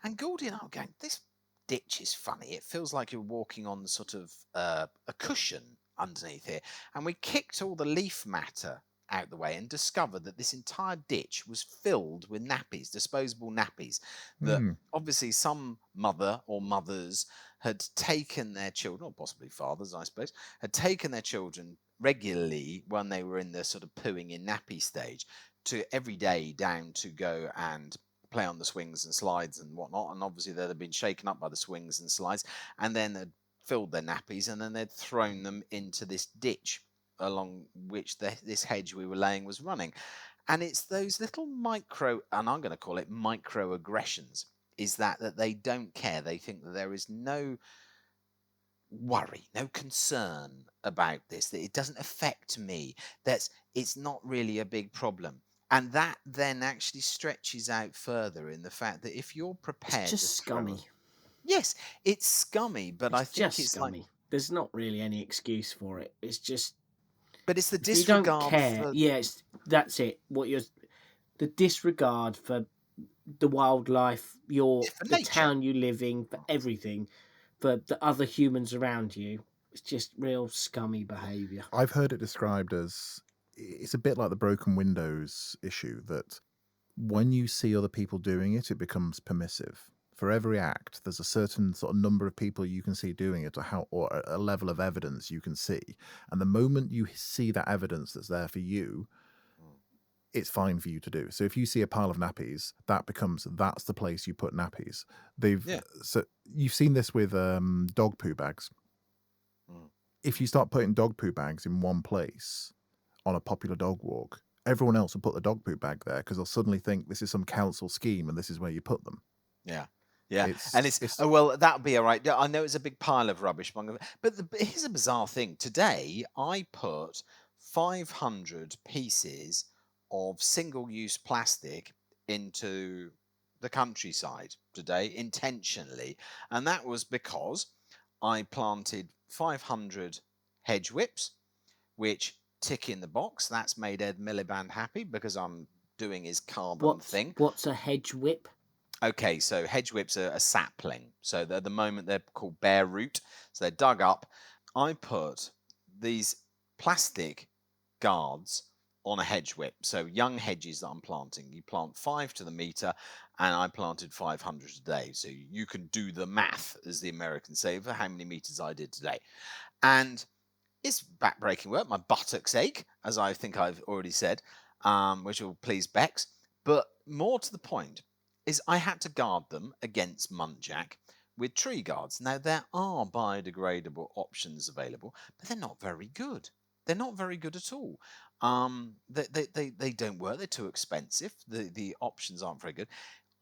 And Goldie and I were going, this ditch is funny. It feels like you're walking on sort of a cushion underneath here. And we kicked all the leaf matter out the way and discovered that this entire ditch was filled with nappies, disposable nappies, that obviously some mother or mothers had taken their children, or possibly fathers, I suppose, had taken their children regularly when they were in the sort of pooing in nappy stage to every day down to go and play on the swings and slides and whatnot. And obviously they'd have been shaken up by the swings and slides, and then they'd filled their nappies, and then they'd thrown them into this ditch along which this hedge we were laying was running. And it's those little micro, and I'm going to call it microaggressions, is that they don't care. They think that there is no worry, no concern about this, that it doesn't affect me, it's not really a big problem. And that then actually stretches out further in the fact that if you're It's prepared to just throw scummy. yes, it's scummy, but I It's think just it's like, scummy. There's not really any excuse for it. It's just but it's the if you don't disregard care. for Yeah, that's it. The disregard for the wildlife, for the nature. town you live in, for everything, for the other humans around you. It's just real scummy behaviour. I've heard it described as it's a bit like the broken windows issue, that when you see other people doing it, it becomes permissive. For every act, there's a certain sort of number of people you can see doing it, or a level of evidence you can see. And the moment you see that evidence that's there for you, it's fine for you to do. So if you see a pile of nappies, that's the place you put nappies. So you've seen this with dog poo bags. If you start putting dog poo bags in one place on a popular dog walk, everyone else will put the dog poo bag there because they'll suddenly think this is some council scheme and this is where you put them. Yeah. Yeah, It's and oh well, that'll be all right. I know it's a big pile of rubbish, but here's a bizarre thing. Today, I put 500 pieces of single-use plastic into the countryside today intentionally, and that was because I planted 500 hedge whips, which tick in the box. That's made Ed Miliband happy because I'm doing his carbon thing. What's a hedge whip? Okay, so hedge whips are a sapling. So at the moment they're called bare root. So they're dug up. I put these plastic guards on a hedge whip. So young hedges that I'm planting, you plant 5 to the meter, and I planted 500 a day. So you can do the math, as the Americans say, for how many meters I did today. And it's backbreaking work. My buttocks ache, as I think I've already said, which will please Bex. But more to the point is I had to guard them against muntjac with tree guards. Now, there are biodegradable options available, but they're not very good. They're not very good at all. They don't work. They're too expensive. The options aren't very good.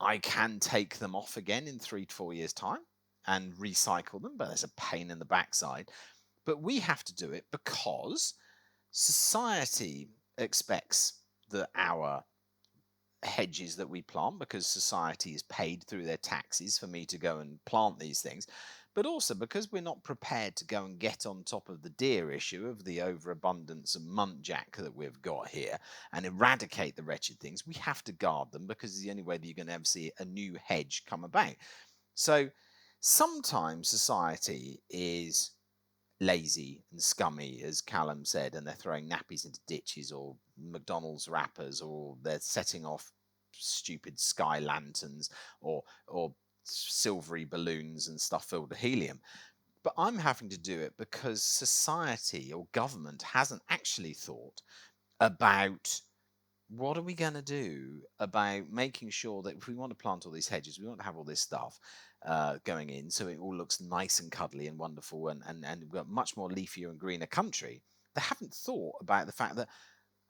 I can take them off again in 3 to 4 years' time and recycle them, but there's a pain in the backside. But we have to do it because society expects that our hedges that we plant, because society is paid through their taxes for me to go and plant these things, but also because we're not prepared to go and get on top of the deer issue of the overabundance of muntjac that we've got here and eradicate the wretched things. We have to guard them because it's the only way that you're going to ever see a new hedge come about. So sometimes society is lazy and scummy, as Callum said, and they're throwing nappies into ditches or McDonald's wrappers, or they're setting off stupid sky lanterns or silvery balloons and stuff filled with helium. But I'm having to do it because society or government hasn't actually thought about what are we going to do about making sure that if we want to plant all these hedges, we want to have all this stuff going in so it all looks nice and cuddly and wonderful, and we've got much more leafier and greener country. They haven't thought about the fact that,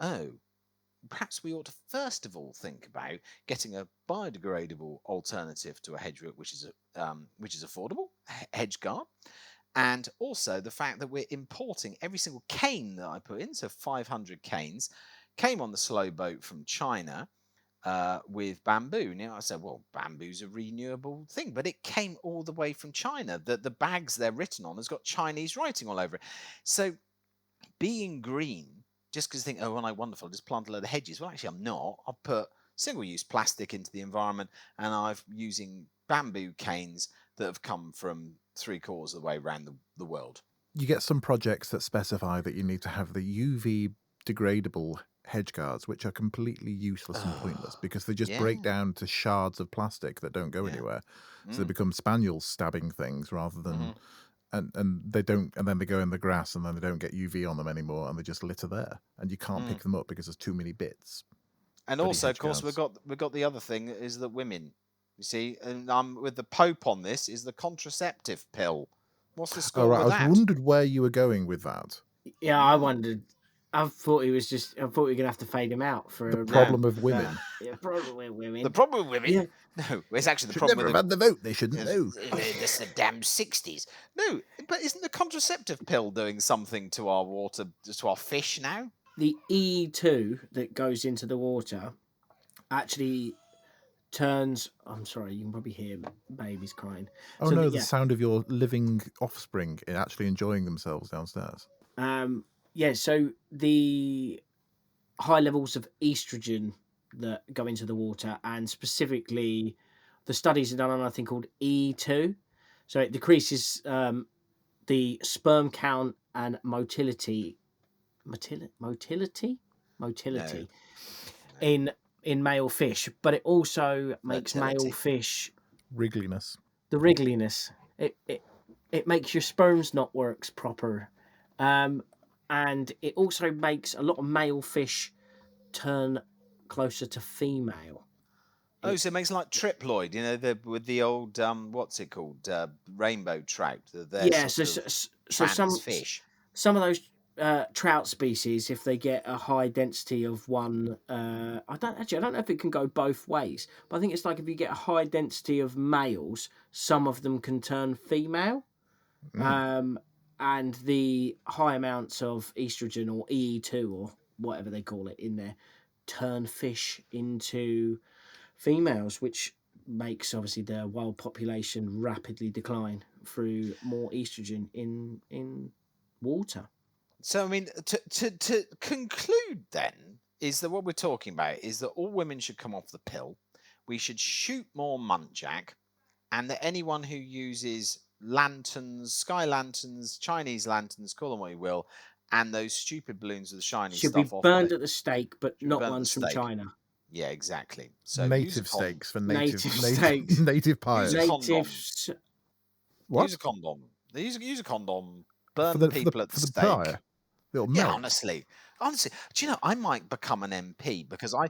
oh, perhaps we ought to first of all think about getting a biodegradable alternative to a hedge root, which is affordable, hedge guard. And also the fact that we're importing every single cane that I put in, so 500 canes, came on the slow boat from China with bamboo. Now I said, well, bamboo's a renewable thing, but it came all the way from China. The bags they're written on has got Chinese writing all over it. So being green, just because you think, oh, well, I'm wonderful, I'll just plant a load of hedges. Well, actually, I'm not. I'll put single-use plastic into the environment, and I'm using bamboo canes that have come from 3/4 of the way around the world. You get some projects that specify that you need to have the UV degradable hedge guards, which are completely useless and pointless because they just break down to shards of plastic that don't go anywhere. So they become spaniels stabbing things rather than and they don't, and then they go in the grass and then they don't get UV on them anymore and they just litter there and you can't pick them up because there's too many bits. And also, of course, we've got the other thing is that women, you see, and with the Pope on this, is the contraceptive pill. What's the score Oh, right. with I that? was wondered where you were going with that. Yeah, I wondered I thought we were gonna have to fade him out for The a problem round of of, women. yeah, problem with women. The problem with women? Yeah. No, it's actually the Should problem never with have had the vote. They shouldn't know. This is the damn 60s. No, but isn't the contraceptive pill doing something to our water, to our fish now? The E2 that goes into the water actually turns. I'm sorry, you can probably hear babies crying. Oh So no, that, the yeah, sound of your living offspring actually enjoying themselves downstairs. yeah. So the high levels of estrogen that go into the water, and specifically, the studies are done on a thing called E2. So it decreases the sperm count and motility No. in male fish, but it also makes male Fertility. fish Wriggliness. the wriggliness. It makes your sperms not works proper, and it also makes a lot of male fish turn closer to female. Oh, so it makes like triploid, with the old what's it called, rainbow trout. They're Yeah, sort of so trans fish. some of those trout species, if they get a high density of one, I don't know if it can go both ways, but I think it's like if you get a high density of males, some of them can turn female, and the high amounts of estrogen or EE2 or whatever they call it in there turn fish into females, which makes obviously the wild population rapidly decline through more estrogen in water. So I mean, to conclude then is that what we're talking about is that all women should come off the pill. We should shoot more muntjac, and that anyone who uses lanterns, sky lanterns, Chinese lanterns, call them what you will, and those stupid balloons with the shiny Should stuff be off burned them, at the stake, but should be not burnt at the ones from stake. China. Yeah, exactly. So Native steaks for native Native steaks. native use a pyres. condom. Natives. What? Use a condom. Use a condom. For Burn the people at the stake. pyre? It'll Yeah, melt. honestly, do you know I might become an MP because I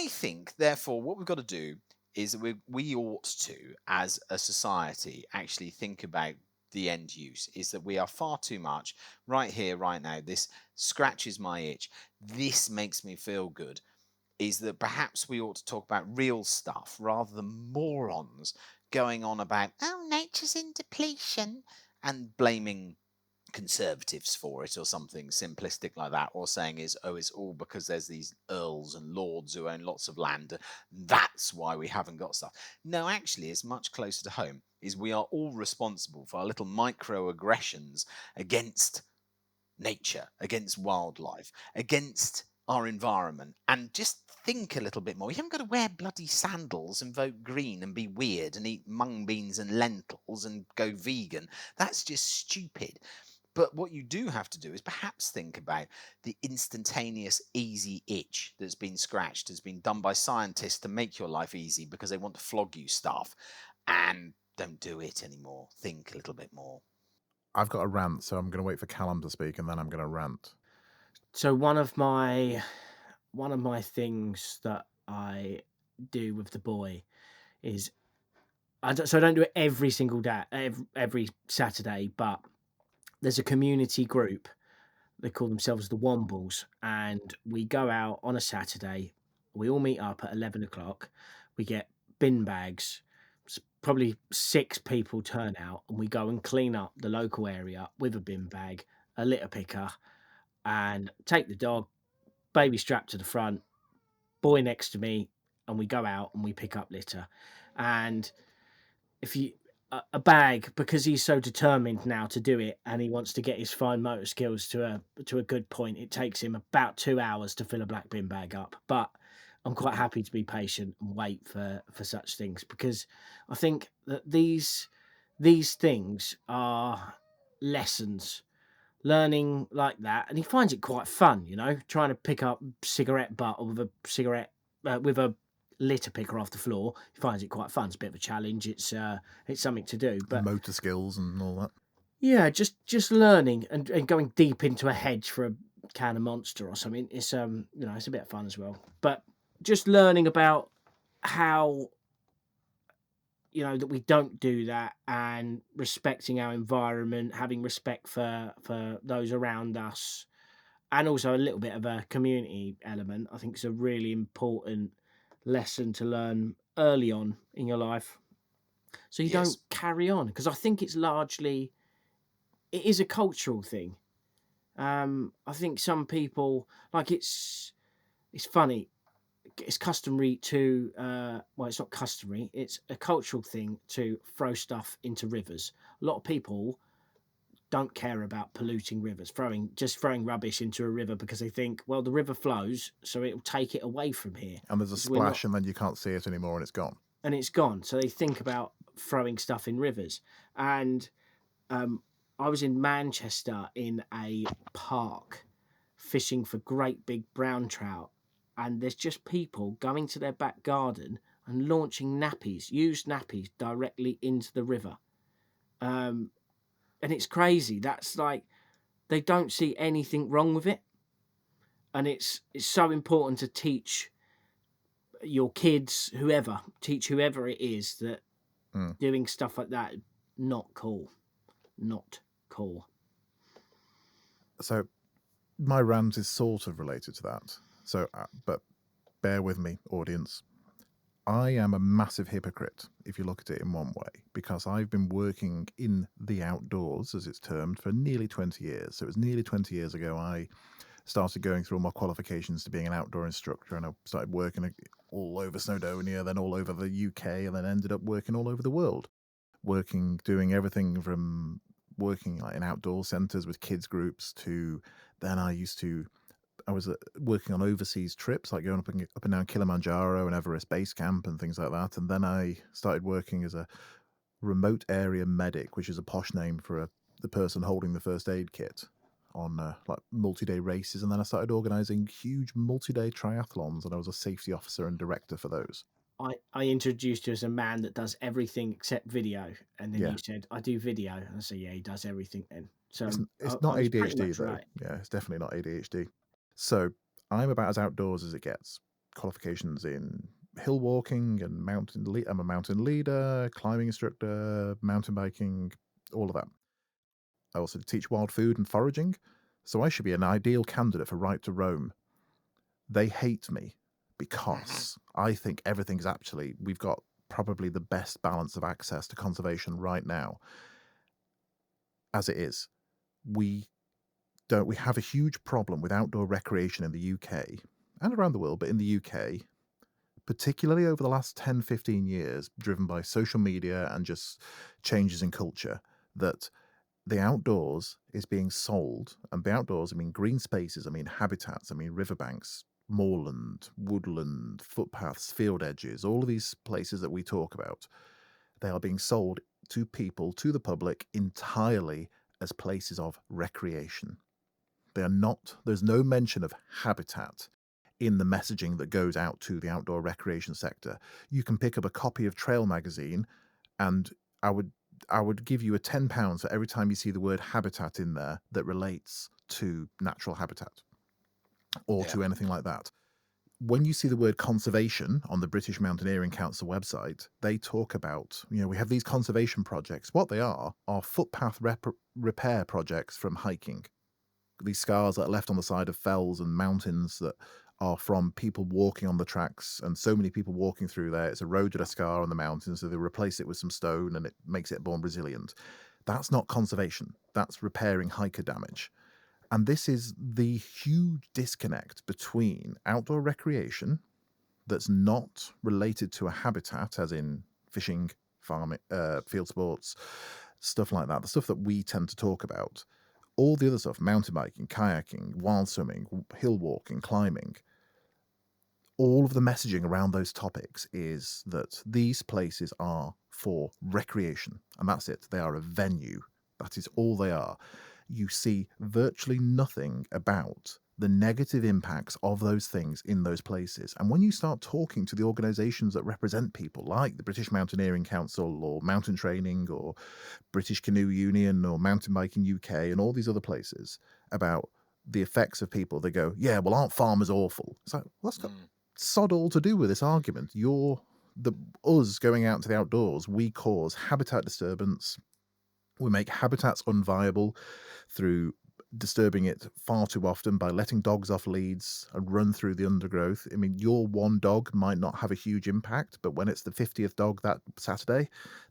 think therefore what we've got to do is that we ought to, as a society, actually think about the end use. Is that we are far too much right here, right now. This scratches my itch. This makes me feel good. Is that perhaps we ought to talk about real stuff rather than morons going on about nature's in depletion and blaming conservatives for it or something simplistic like that, or saying it's all because there's these earls and lords who own lots of land, that's why we haven't got stuff. No, actually it's much closer to home. Is we are all responsible for our little microaggressions against nature, against wildlife, against our environment, and just think a little bit more. You haven't got to wear bloody sandals and vote green and be weird and eat mung beans and lentils and go vegan. That's just stupid. But what you do have to do is perhaps think about the instantaneous easy itch that's been scratched, has been done by scientists to make your life easy because they want to flog you stuff. And don't do it anymore. Think a little bit more. I've got a rant, so I'm going to wait for Callum to speak and then I'm going to rant. So one of my things that I do with the boy is I don't do it every single day, every Saturday, but there's a community group. They call themselves the Wombles, and we go out on a Saturday. We all meet up at 11 o'clock. We get bin bags. Probably 6 people turn out, and we go and clean up the local area with a bin bag, a litter picker, and take the dog, baby strapped to the front, boy next to me, and we go out and we pick up litter. And if you a bag, because he's so determined now to do it and he wants to get his fine motor skills to a good point, it takes him about 2 hours to fill a black bin bag up. But I'm quite happy to be patient and wait for such things, because I think that these things are lessons, learning like that, and he finds it quite fun, trying to pick up cigarette butt with a cigarette with a litter picker off the floor. He finds it quite fun. It's a bit of a challenge. It's something to do, but Motor skills and all that. yeah, just learning and going deep into a hedge for a can of Monster or something. It's it's a bit of fun as well. But just learning about how that we don't do that, and respecting our environment, having respect for those around us, and also a little bit of a community element. I think it's a really important lesson to learn early on in your life, so you don't Yes. carry on. Because I think it is a cultural thing. I think some people like it's funny. It's customary to well, it's not customary. It's a cultural thing to throw stuff into rivers. A lot of people don't care about polluting rivers, throwing rubbish into a river because they think, well, the river flows, so it'll take it away from here. And there's a 'Cause we're not, splash, and then you can't see it anymore, and it's gone. and it's gone. So they think about throwing stuff in rivers. And I was in Manchester in a park fishing for great big brown trout, and there's just people going to their back garden and launching used nappies, directly into the river. And it's crazy. That's like, they don't see anything wrong with it. And it's so important to teach your kids, teach whoever it is that doing stuff like that, not cool. Not cool. So my rant is sort of related to that. So, but bear with me, audience. I am a massive hypocrite if you look at it in one way, because I've been working in the outdoors, as it's termed, for nearly 20 years. So it was nearly 20 years ago I started going through all my qualifications to being an outdoor instructor, and I started working all over Snowdonia, then all over the UK, and then ended up working all over the world. Doing everything from working like in outdoor centres with kids groups to then I was working on overseas trips, like going up and down Kilimanjaro and Everest Base Camp and things like that. And then I started working as a remote area medic, which is a posh name for the person holding the first aid kit on like multi-day races. And then I started organising huge multi-day triathlons, and I was a safety officer and director for those. I introduced you as a man that does everything except video, and then Yeah. you said, I do video. And I said, yeah, he does everything then. So It's I not was pretty ADHD much though. right. Yeah, it's definitely not ADHD. So I'm about as outdoors as it gets. Qualifications in hill walking and I'm a mountain leader, climbing instructor, mountain biking, all of that. I also teach wild food and foraging, so I should be an ideal candidate for Right to Roam. They hate me because I think we've got probably the best balance of access to conservation right now. As it is, we have a huge problem with outdoor recreation in the UK and around the world, but in the UK, particularly over the last 10, 15 years, driven by social media and just changes in culture, that the outdoors is being sold. And by outdoors, I mean green spaces, I mean habitats, I mean riverbanks, moorland, woodland, footpaths, field edges, all of these places that we talk about, they are being sold to people, to the public, entirely as places of recreation. They are not, there's no mention of habitat in the messaging that goes out to the outdoor recreation sector. You can pick up a copy of Trail magazine, and I would give you a £10 for every time you see the word habitat in there that relates to natural habitat or to anything like that. When you see the word conservation on the British Mountaineering Council website, they talk about, we have these conservation projects. What they are footpath repair projects from hiking. These scars that are left on the side of fells and mountains that are from people walking on the tracks, and so many people walking through there. It's eroded a scar on the mountain, so they replace it with some stone and it makes it more resilient. That's not conservation. That's repairing hiker damage. And this is the huge disconnect between outdoor recreation that's not related to a habitat, as in fishing, farming, field sports, stuff like that, the stuff that we tend to talk about. All the other stuff, mountain biking, kayaking, wild swimming, hill walking, climbing, all of the messaging around those topics is that these places are for recreation, and that's it. They are a venue. That is all they are. You see virtually nothing about the negative impacts of those things in those places. And when you start talking to the organisations that represent people, like the British Mountaineering Council or Mountain Training or British Canoe Union or Mountain Biking UK and all these other places, about the effects of people, they go, yeah, well, aren't farmers awful? It's like, well, that's got sod all to do with this argument. Us going out into the outdoors, we cause habitat disturbance. We make habitats unviable through disturbing it far too often by letting dogs off leads and run through the undergrowth. I mean, your one dog might not have a huge impact, but when it's the 50th dog that Saturday,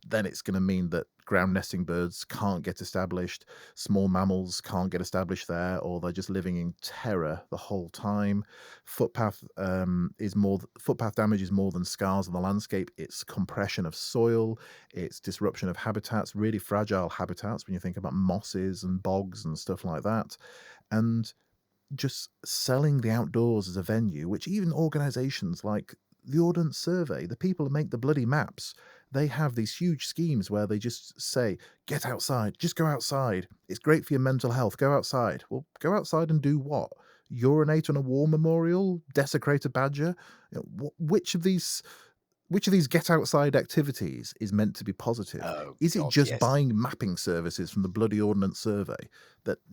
then it's going to mean that ground nesting birds can't get established, small mammals can't get established there, or they're just living in terror the whole time. Footpath damage is more than scars on the landscape. It's compression of soil, it's disruption of habitats, really fragile habitats when you think about mosses and bogs and stuff like that. And just selling the outdoors as a venue, which even organizations like the Ordnance Survey, the people who make the bloody maps, they have these huge schemes where they just say, get outside, just go outside. It's great for your mental health. Go outside. Well, go outside and do what? Urinate on a war memorial? Desecrate a badger? Which of these get outside activities is meant to be positive? Oh, Is it God, just yes. buying mapping services from the bloody Ordnance Survey?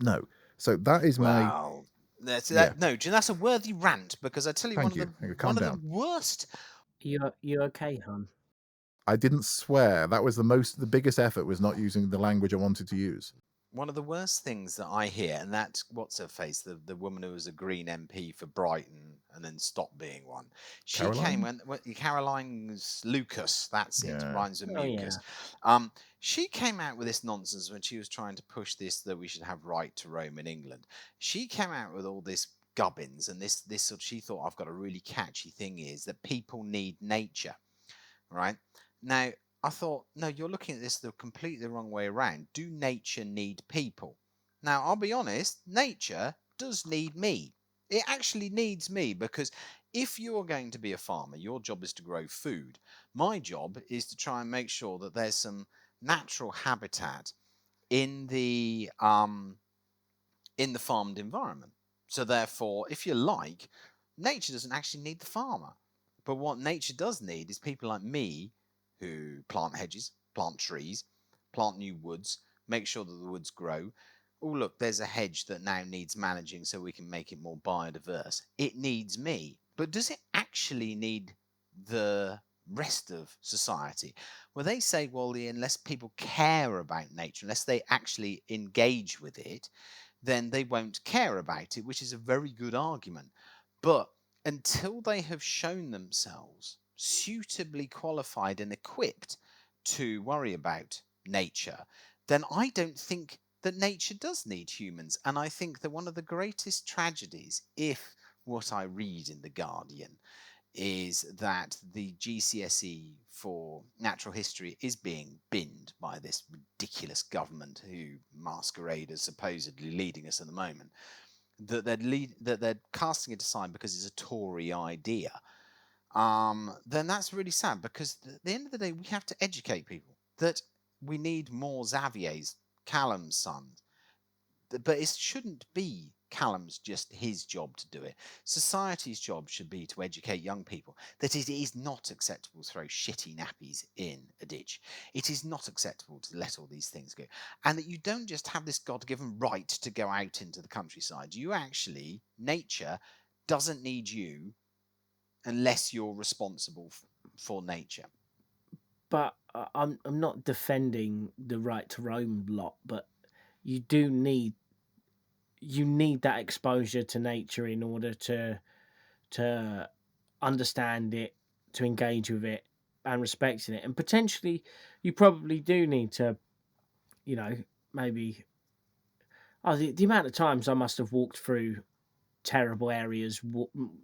No. So that is Wow. That's a worthy rant, because I tell you, Thank one you. of Calm the down. worst. You okay, hon? I didn't swear. That was the biggest effort was not using the language I wanted to use. One of the worst things that I hear, and that's what's her face, the woman who was a Green MP for Brighton and then stopped being one. She came Caroline? when Caroline's Lucas, that's it, Yeah. rhymes with Oh, mucus. She came out with this nonsense when she was trying to push this, that we should have right to roam in England. She came out with all this gubbins, and this sort of, she thought, I've got a really catchy thing, is that people need nature, right? Now, I thought, no, you're looking at this the completely wrong way around. Do nature need people? Now, I'll be honest, nature does need me. It actually needs me, because if you're going to be a farmer, your job is to grow food. My job is to try and make sure that there's some natural habitat in the farmed environment. So therefore, if you like, nature doesn't actually need the farmer. But what nature does need is people like me who plant hedges, plant trees, plant new woods, make sure that the woods grow. Oh, look, there's a hedge that now needs managing so we can make it more biodiverse. It needs me. But does it actually need the rest of society? Well, they say, well, unless people care about nature, unless they actually engage with it, then they won't care about it, which is a very good argument. But until they have shown themselves suitably qualified and equipped to worry about nature, then I don't think that nature does need humans. And I think that one of the greatest tragedies, if what I read in The Guardian is that the GCSE for natural history is being binned by this ridiculous government who masquerade as supposedly leading us at the moment, that they're casting it aside because it's a Tory idea, then that's really sad, because at the end of the day, we have to educate people that we need more Xavier's, Callum's sons. But it shouldn't be Callum's just his job to do it. Society's job should be to educate young people that it is not acceptable to throw shitty nappies in a ditch. It is not acceptable to let all these things go. And that you don't just have this God-given right to go out into the countryside. You actually, nature doesn't need you unless you're responsible for nature. But I'm not defending the right to roam lot, but you need that exposure to nature in order to understand it, to engage with it, and respect it. And potentially, you probably do need to, maybe. Oh, the amount of times I must have walked through terrible areas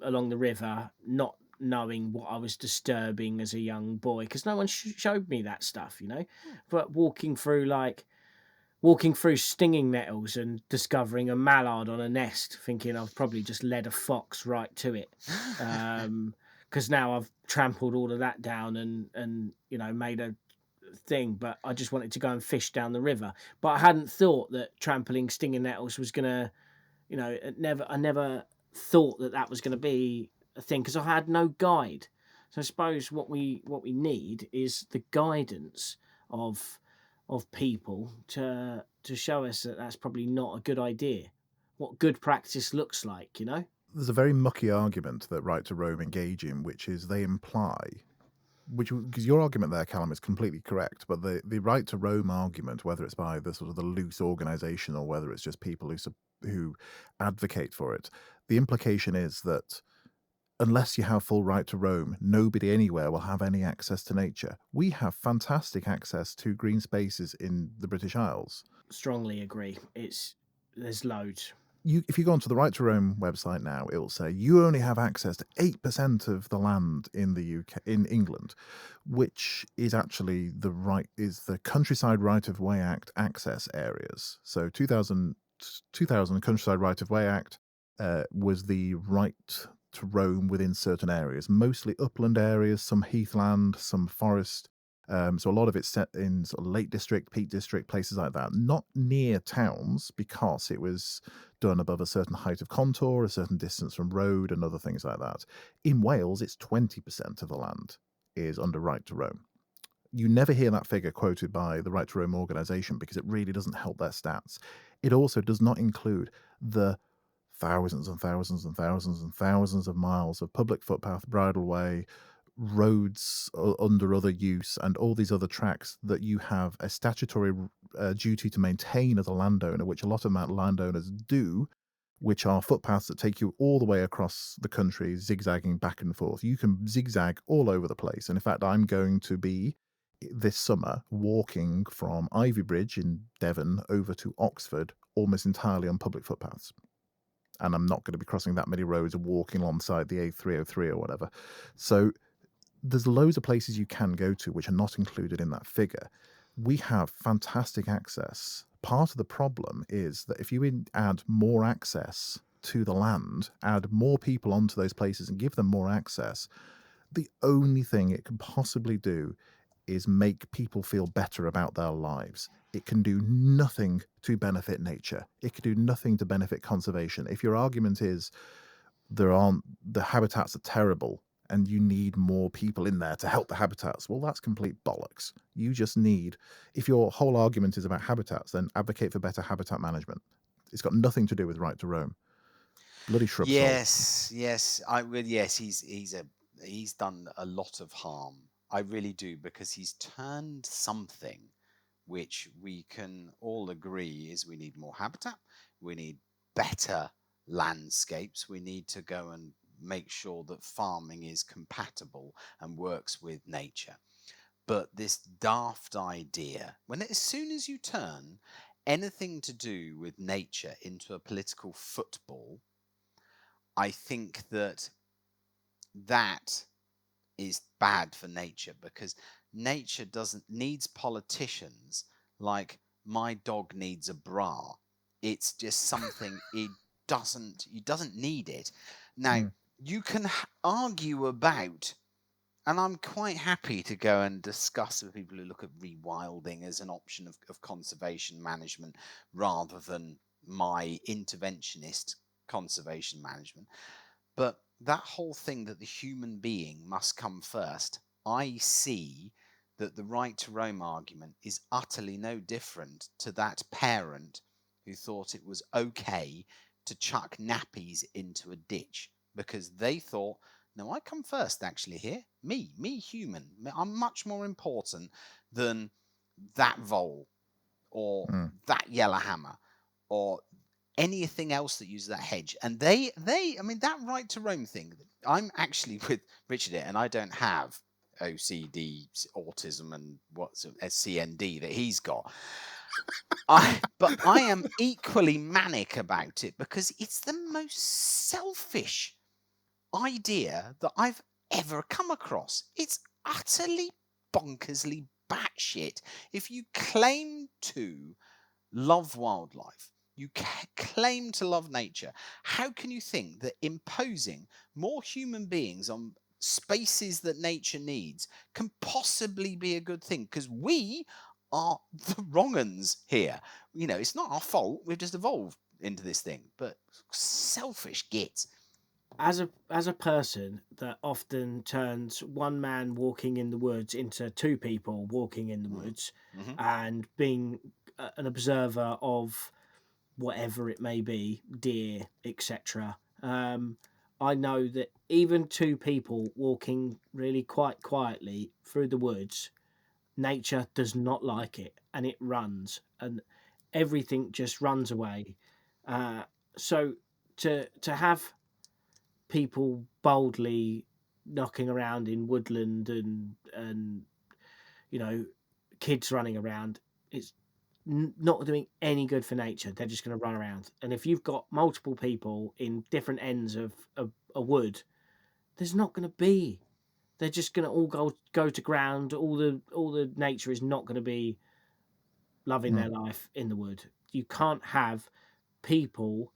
along the river, not knowing what I was disturbing as a young boy, because no one showed me that stuff, But walking through stinging nettles and discovering a mallard on a nest, thinking I've probably just led a fox right to it, because now I've trampled all of that down and made a thing, but I just wanted to go and fish down the river. But I hadn't thought that trampling stinging nettles was gonna, I never thought that was going to be a thing, because I had no guide. So I suppose what we need is the guidance of people to show us that that's probably not a good idea. What good practice looks like, There's a very mucky argument that right to roam engage in, which is they imply because your argument there, Callum, is completely correct. But the right to roam argument, whether it's by the sort of the loose organisation or whether it's just people who advocate for it, the implication is that unless you have full right to roam, nobody anywhere will have any access to nature. We have fantastic access to green spaces in the British Isles. Strongly agree. There's loads. If you go onto the Right to Roam website now, it will say you only have access to 8% of the land in the UK, in England, which is actually the Countryside Right of Way Act access areas. So 2000 Countryside Right of Way Act was the right to roam within certain areas, mostly upland areas, some heathland, some forest. So a lot of it's set in sort of Lake District, Peak District, places like that, not near towns, because it was done above a certain height of contour, a certain distance from road, and other things like that. In Wales, it's 20% of the land is under right to roam. You never hear that figure quoted by the Right to Roam organisation because it really doesn't help their stats. It also does not include the thousands and thousands and thousands and thousands of miles of public footpath, bridleway, roads under other use, and all these other tracks that you have a statutory duty to maintain as a landowner, which a lot of landowners do, which are footpaths that take you all the way across the country, zigzagging back and forth. You can zigzag all over the place. And in fact, I'm going to be this summer walking from Ivy Bridge in Devon over to Oxford almost entirely on public footpaths. And I'm not going to be crossing that many roads or walking alongside the A303 or whatever. So there's loads of places you can go to which are not included in that figure. We have fantastic access. Part of the problem is that if you add more access to the land, add more people onto those places and give them more access, the only thing it can possibly do is make people feel better about their lives. It can do nothing to benefit nature. It can do nothing to benefit conservation. If your argument is the habitats are terrible and you need more people in there to help the habitats, well, that's complete bollocks. You just need, if your whole argument is about habitats, then advocate for better habitat management. It's got nothing to do with right to roam. Bloody shrub salt. Yes, he's done a lot of harm. I really do, because he's turned something which we can all agree is we need more habitat, we need better landscapes, we need to go and make sure that farming is compatible and works with nature. But this daft idea, as soon as you turn anything to do with nature into a political football, I think that is bad for nature, because nature needs politicians like my dog needs a bra. It's just something he doesn't need it. Now, you can argue about, and I'm quite happy to go and discuss with people who look at rewilding as an option of conservation management rather than my interventionist conservation management. But that whole thing that the human being must come first, I see that the right to roam argument is utterly no different to that parent who thought it was okay to chuck nappies into a ditch because they thought, no, I come first actually here. Me, human. I'm much more important than that vole or that yellowhammer or anything else that uses that hedge. And I mean, that right to roam thing, I'm actually with Richard here, and I don't have OCD, autism, and what's CND that he's got. But I am equally manic about it because it's the most selfish idea that I've ever come across. It's utterly bonkersly batshit. If you claim to love wildlife, you claim to love nature, how can you think that imposing more human beings on spaces that nature needs can possibly be a good thing? Because we are the wrong uns here. It's not our fault. We've just evolved into this thing. But selfish git. As a person that often turns one man walking in the woods into two people walking in the woods, and being an observer of whatever it may be, deer, etc., I know that even two people walking really quite quietly through the woods, nature does not like it, and it runs, and everything just runs away. Uh, so to have people boldly knocking around in woodland and you know kids running around, it's not doing any good for nature. They're just going to run around, and if you've got multiple people in different ends of a wood, there's not going to be. They're just going to all go to ground. All the nature is not going to be loving their life in the wood. You can't have people.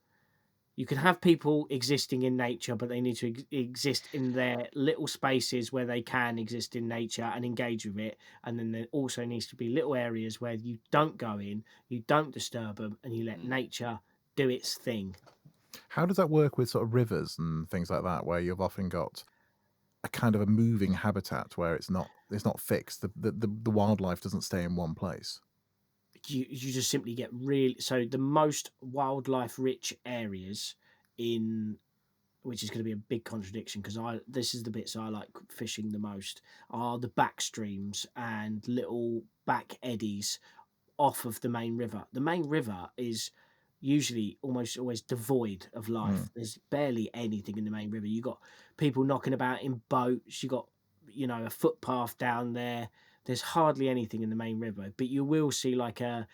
You can have people existing in nature, but they need to exist in their little spaces where they can exist in nature and engage with it. And then there also needs to be little areas where you don't go in, you don't disturb them, and you let nature do its thing. How does that work with sort of rivers and things like that, where you've often got a kind of a moving habitat where it's not fixed? The wildlife doesn't stay in one place. You just simply get really, so the most wildlife rich areas in, which is going to be a big contradiction because this is the bits I like fishing the most, are the back streams and little back eddies off of the main river. The main river is usually almost always devoid of life. There's barely anything in the main river. You got people knocking about in boats. You got a footpath down there. There's hardly anything in the main river, but you will see like a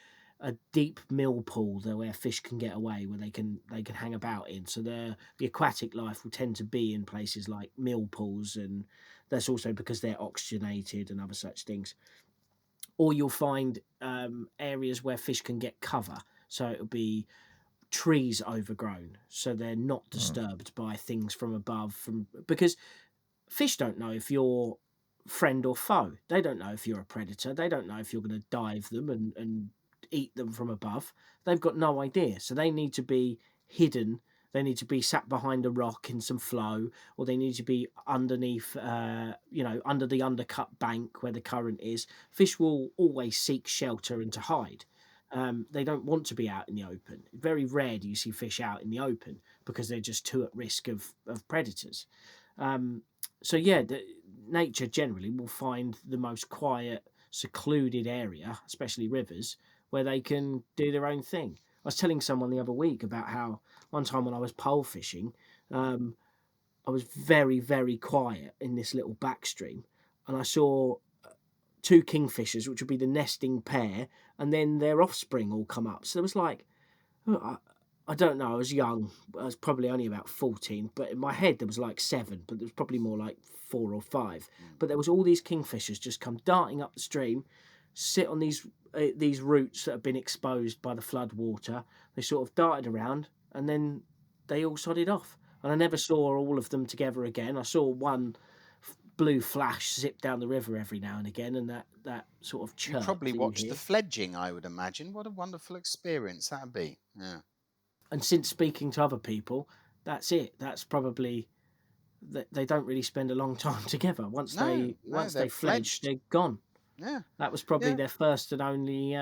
deep mill pool there where fish can get away, where they can hang about in. So the aquatic life will tend to be in places like mill pools, and that's also because they're oxygenated and other such things. Or you'll find areas where fish can get cover, so it'll be trees overgrown, so they're not disturbed by things from above. Because fish don't know if you're friend or foe. They don't know if you're a predator. They don't know if you're going to dive them and eat them from above. They've got no idea. So they need to be hidden. They need to be sat behind a rock in some flow, or they need to be underneath, under the undercut bank where the current is. Fish will always seek shelter and to hide. They don't want to be out in the open. Very rare do you see fish out in the open because they're just too at risk of predators. So yeah, nature generally will find the most quiet, secluded area, especially rivers, where they can do their own thing. I was telling someone the other week about how one time when I was pole fishing, I was very, very quiet in this little backstream, and I saw two kingfishers, which would be the nesting pair, and then their offspring all come up. So there was like, I don't know, I was young. I was probably only about 14, but in my head there was like 7, but there was probably more like 4 or 5. But there was all these kingfishers just come darting up the stream, sit on these roots that have been exposed by the flood water. They sort of darted around, and then they all sodded off. And I never saw all of them together again. I saw one blue flash zip down the river every now and again, and that sort of You chirp probably that you watched hear. the fledging, I would imagine. What a wonderful experience that'd be. Yeah. And since speaking to other people, that's it. That's probably they don't really spend a long time together. Once No, they they're fledge, fledged. they're gone. Yeah. That was probably Yeah. their first and only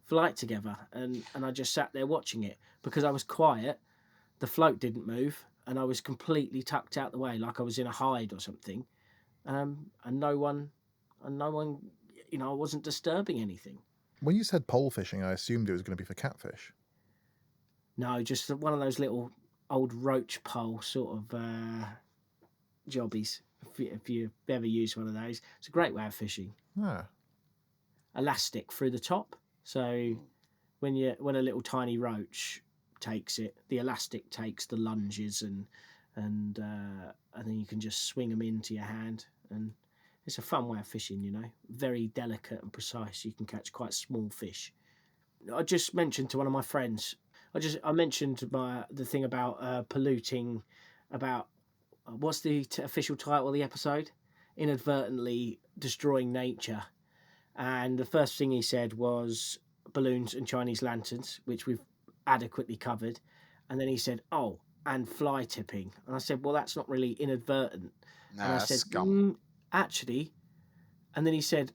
flight together, and I just sat there watching it because I was quiet. The float didn't move, and I was completely tucked out the way, like I was in a hide or something. And no one, I wasn't disturbing anything. When you said pole fishing, I assumed it was going to be for catfish. No, just one of those little old roach pole sort of jobbies. If you've ever used one of those, it's a great way of fishing. Yeah. Elastic through the top, so when a little tiny roach takes it, the elastic takes the lunges and then you can just swing them into your hand, and it's a fun way of fishing. Very delicate and precise. You can catch quite small fish. I just mentioned to one of my friends. I mentioned the thing about polluting, about what's the official title of the episode? Inadvertently destroying nature. And the first thing he said was balloons and Chinese lanterns, which we've adequately covered. And then he said, "Oh, and fly tipping." And I said, "Well, that's not really inadvertent." No, And I that's said, scum. "Actually," and then he said,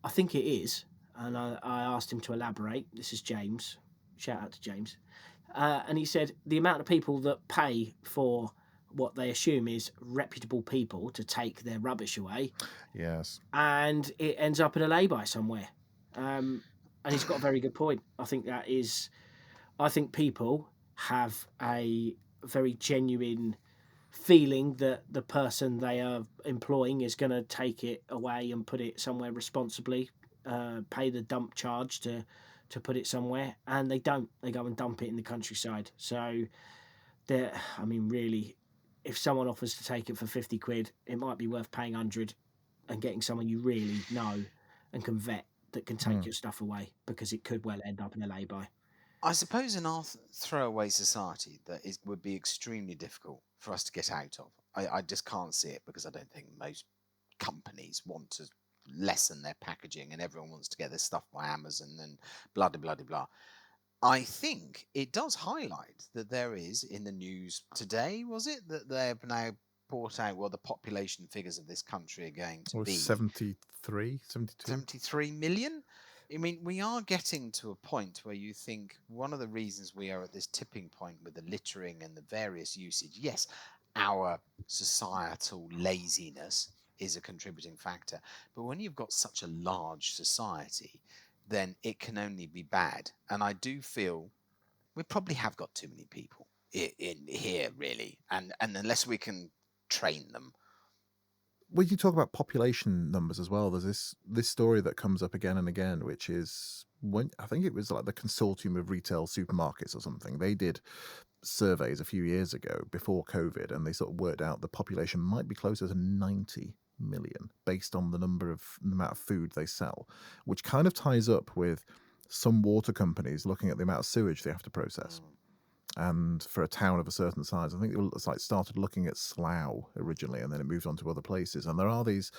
"I think it is." And I asked him to elaborate. This is James. Shout out to James. And he said, the amount of people that pay for what they assume is reputable people to take their rubbish away, Yes. and it ends up in a lay-by somewhere. And he's got a very good point. I think people have a very genuine feeling that the person they are employing is going to take it away and put it somewhere responsibly, pay the dump charge to put it somewhere, and they don't. They go and dump it in the countryside. So, I mean, really, if someone offers to take it for 50 quid, it might be worth paying 100 and getting someone you really know and can vet that can take your stuff away, because it could well end up in a lay-by. I suppose in our throwaway society would be extremely difficult for us to get out of. I just can't see it, because I don't think most companies want to lessen their packaging, and everyone wants to get their stuff by Amazon and blah blah blah blah. I think it does highlight that there is, in the news today, was it, that they've now brought out what the population figures of this country are going to Or be. 73, 72? 73 million? I mean, we are getting to a point where you think one of the reasons we are at this tipping point with the littering and the various usage, yes, our societal laziness is a contributing factor. But when you've got such a large society, then it can only be bad. And I do feel we probably have got too many people in here, really. And unless we can train them. Well, you talk about population numbers as well. There's this story that comes up again and again, which is when I think it was like the Consortium of Retail Supermarkets or something. They did surveys a few years ago before COVID, and they sort of worked out the population might be closer to 90 million based on the amount of food they sell, which kind of ties up with some water companies looking at the amount of sewage they have to process. And for a town of a certain size, I think it started looking at Slough originally, and then it moved on to other places. And there are these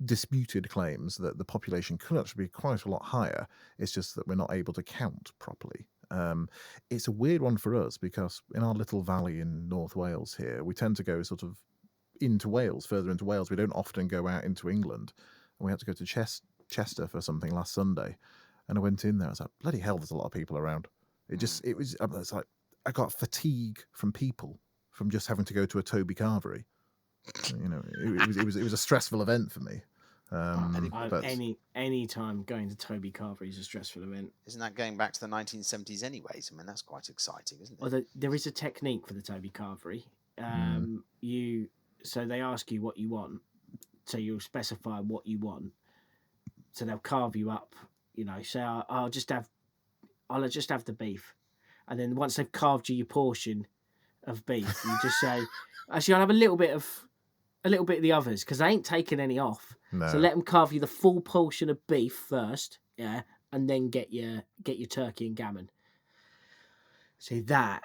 disputed claims that the population could actually be quite a lot higher. It's just that we're not able to count properly. It's a weird one for us, because in our little valley in North Wales here, we tend to go sort of into Wales, further into Wales. We don't often go out into England. And we had to go to Chester for something last Sunday. And I went in there, I was like, bloody hell, there's a lot of people around. It's like, I got fatigue from people from just having to go to a Toby Carvery. You know, it was a stressful event for me. But Any time going to Toby Carvery is a stressful event. Isn't that going back to the 1970s anyways? I mean, that's quite exciting, isn't it? Well, there is a technique for the Toby Carvery. So they ask you what you want, so you'll specify what you want. So they'll carve you up. You know, say I'll just have the beef, and then once they've carved you your portion of beef, you just say, actually, I'll have a little bit of the others, because they ain't taking any off. No. So let them carve you the full portion of beef first, yeah, and then get your turkey and gammon. See, that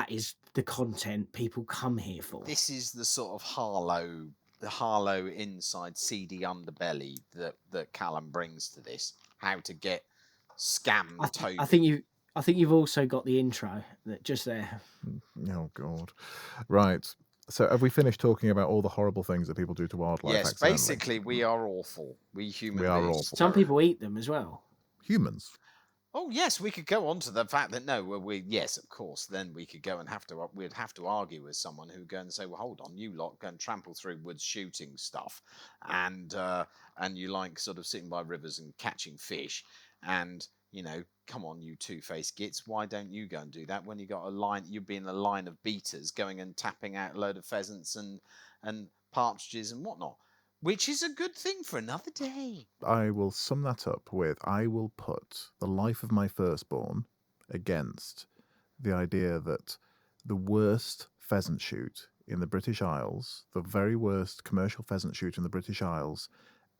is the content people come here for. This is the sort of Harlow inside seedy underbelly that Callum brings to this. How to get scammed Toby. I think you've also got the intro that just there. Oh God! Right. So have we finished talking about all the horrible things that people do to wildlife? Yes, basically we are awful. We human beings. Are awful. Some people eat them as well. Humans. Oh yes, we could go on to the fact that yes, of course. Then we could go and we'd have to argue with someone who go and say, well, hold on, you lot go and trample through woods shooting stuff, and you like sort of sitting by rivers and catching fish, and you know, come on, you two-faced gits, why don't you go and do that when you got a line? You'd be in a line of beaters going and tapping out a load of pheasants and partridges and whatnot. Which is a good thing for another day. I will sum that up with, I will put the life of my firstborn against the idea that the worst pheasant shoot in the British Isles, the very worst commercial pheasant shoot in the British Isles,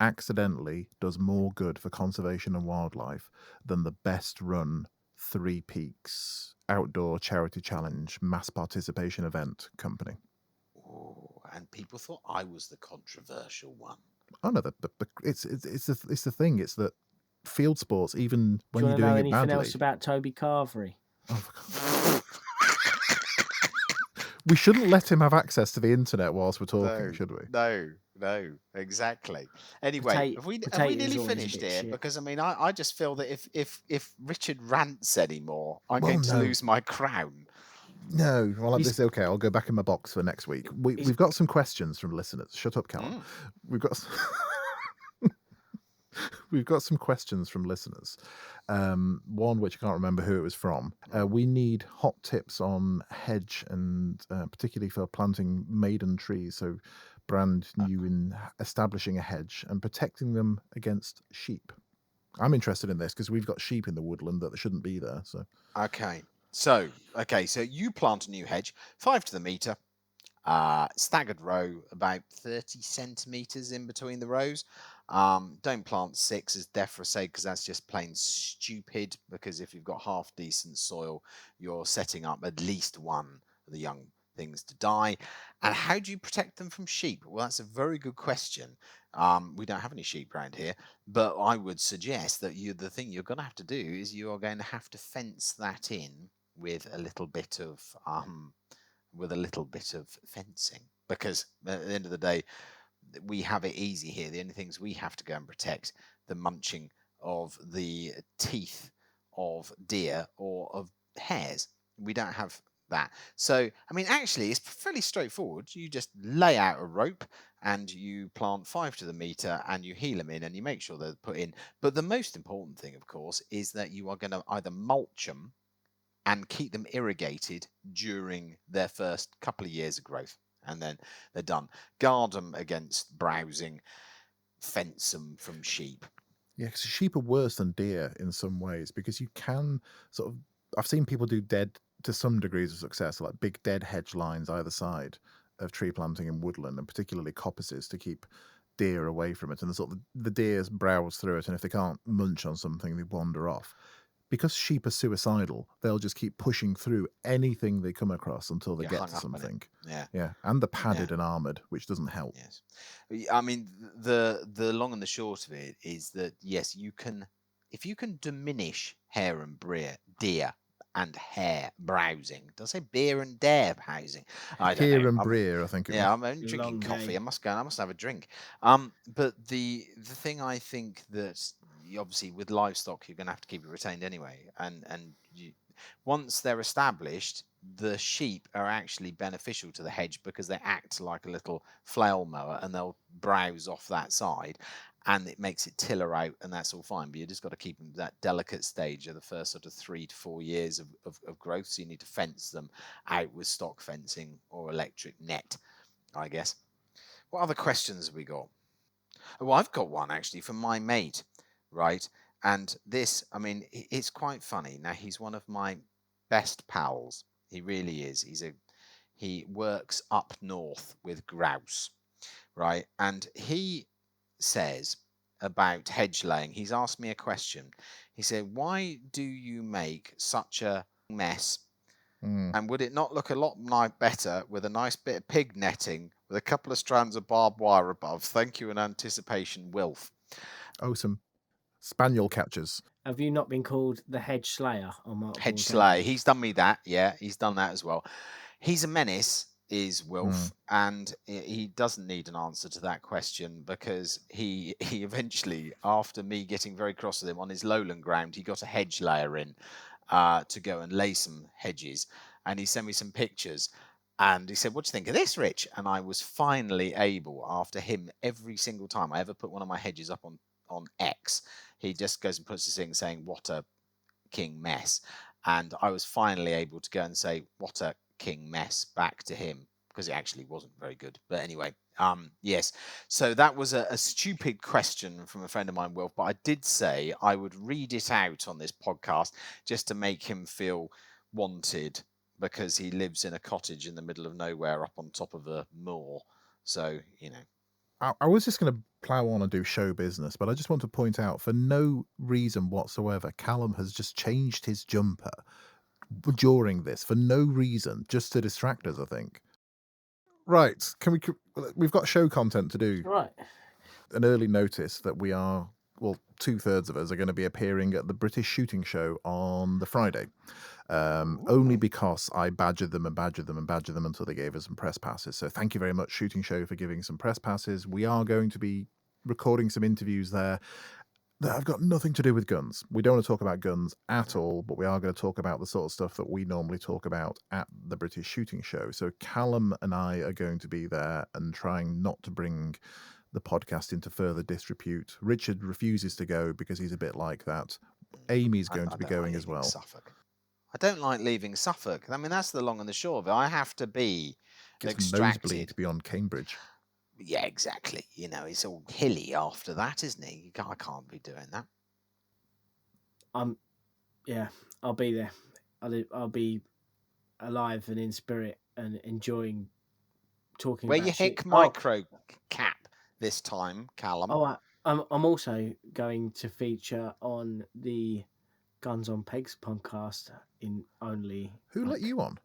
accidentally does more good for conservation and wildlife than the best run Three Peaks outdoor charity challenge mass participation event company. And people thought I was the controversial one. Oh no, it's the thing. It's that field sports, even when you're doing know it anything badly. else about Toby Carvery? Oh, for God. We shouldn't let him have access to the internet whilst we're talking, should we? No, exactly. Anyway, have we nearly finished here? Shit. Because I mean, I just feel that if Richard rants anymore, I'm going to lose my crown. No, well, He's- this okay. I'll go back in my box for next week. We've got some questions from listeners. Shut up, Callum. We've got we've got some questions from listeners. One which I can't remember who it was from. We need hot tips on hedge and particularly for planting maiden trees. So brand new in establishing a hedge and protecting them against sheep. I'm interested in this because we've got sheep in the woodland that shouldn't be there. So So you plant a new hedge, 5 to the meter, staggered row, about 30 centimeters in between the rows. Don't plant 6, as Defra say, because that's just plain stupid. Because if you've got half decent soil, you're setting up at least one of the young things to die. And how do you protect them from sheep? Well, that's a very good question. We don't have any sheep around here, but I would suggest that the thing you're going to have to do is you are going to have to fence that in with a little bit of fencing, because at the end of the day, we have it easy here. The only things we have to go and protect, the munching of the teeth of deer or of hares. We don't have that. So, I mean, actually, it's fairly straightforward. You just lay out a rope and you plant 5 to the meter and you heel them in and you make sure they're put in. But the most important thing, of course, is that you are going to either mulch them and keep them irrigated during their first couple of years of growth, and then they're done. Guard them against browsing, fence them from sheep. yeah, because sheep are worse than deer in some ways because you can sort of. I've seen people do dead to some degrees of success, like big dead hedge lines either side of tree planting in woodland, and particularly coppices to keep deer away from it. And the deers browse through it, and if they can't munch on something, they wander off. Because sheep are suicidal, they'll just keep pushing through anything they come across until they get to something. Yeah, and they're padded and armored, which doesn't help. Yes, I mean the long and the short of it is that yes, you can, if you can diminish hare and deer and hare browsing. Did I say beer and dare browsing? I don't know. Here and Breer, I think it was. Yeah, I'm drinking coffee. I must have a drink. But the thing I think that obviously with livestock you're going to have to keep it retained anyway, and once they're established, the sheep are actually beneficial to the hedge because they act like a little flail mower and they'll browse off that side. And it makes it tiller out, and that's all fine. But you just got to keep them that delicate stage of the first sort of 3 to 4 years of growth. So you need to fence them out with stock fencing or electric net, I guess. What other questions have we got? Well, I've got one actually from my mate, right? And this, I mean, it's quite funny. Now, he's one of my best pals. He really is. He works up north with grouse, right? And he says about hedge laying, he's asked me a question. He said, why do you make such a mess? And would it not look a lot better with a nice bit of pig netting with a couple of strands of barbed wire above? Thank you in anticipation, Wilf. Oh, some spaniel catchers. Have you not been called the hedge slayer on Mark? Hedge Slayer. He's done me that. Yeah, he's done that as well. He's a menace, is Wilf, and he doesn't need an answer to that question because he eventually, after me getting very cross with him on his lowland ground, he got a hedge layer in to go and lay some hedges, and he sent me some pictures. And he said, what do you think of this, Rich? And I was finally able, after him, every single time I ever put one of my hedges up on X, he just goes and puts this thing saying, what a king mess. And I was finally able to go and say, what a king mess, back to him, because it actually wasn't very good. But anyway, yes. So that was a stupid question from a friend of mine, Wilf, but I did say I would read it out on this podcast just to make him feel wanted, because he lives in a cottage in the middle of nowhere up on top of a moor. So, you know. I was just going to plough on and do show business, but I just want to point out, for no reason whatsoever, Callum has just changed his jumper during this for no reason, just to distract us, I think. Right, we've got show content to do. Right. An early notice that we are, well, 2/3 of us are going to be appearing at the British Shooting Show on the Friday. Only because I badgered them until they gave us some press passes. So thank you very much, Shooting Show, for giving some press passes. We are going to be recording some interviews there. that have got nothing to do with guns. We don't want to talk about guns at all, but we are going to talk about the sort of stuff that we normally talk about at the British Shooting Show. So Callum and I are going to be there and trying not to bring the podcast into further disrepute. Richard refuses to go because he's a bit like that. Amy's going to be going as well. Suffolk. I don't like leaving Suffolk. I mean, that's the long and the short of it. I have to be extracted. Nosebleed beyond Cambridge. Yeah, exactly. You know, it's all hilly after that, isn't it? I can't be doing that. Yeah, I'll be there. I'll be alive and in spirit and enjoying talking. Wear about your shit. hick micro cap this time, Callum. I'm also going to feature on the Guns on Pegs podcast in only. Who let you on?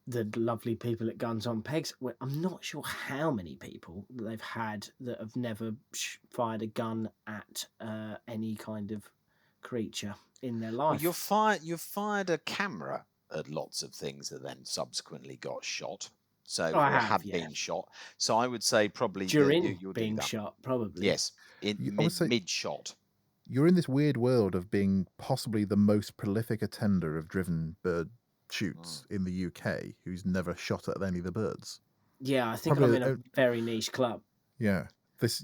The lovely people at Guns on Pegs. I'm not sure how many people they've had that have never fired a gun at any kind of creature in their life. Well, you've fired a camera at lots of things that then subsequently got shot. So had been shot. So I would say probably during you'll being do that. shot, probably. Yes, mid shot. You're in this weird world of being possibly the most prolific attender of driven bird shoots in the UK who's never shot at any of the birds. Yeah, I think I'm in a very niche club. Yeah,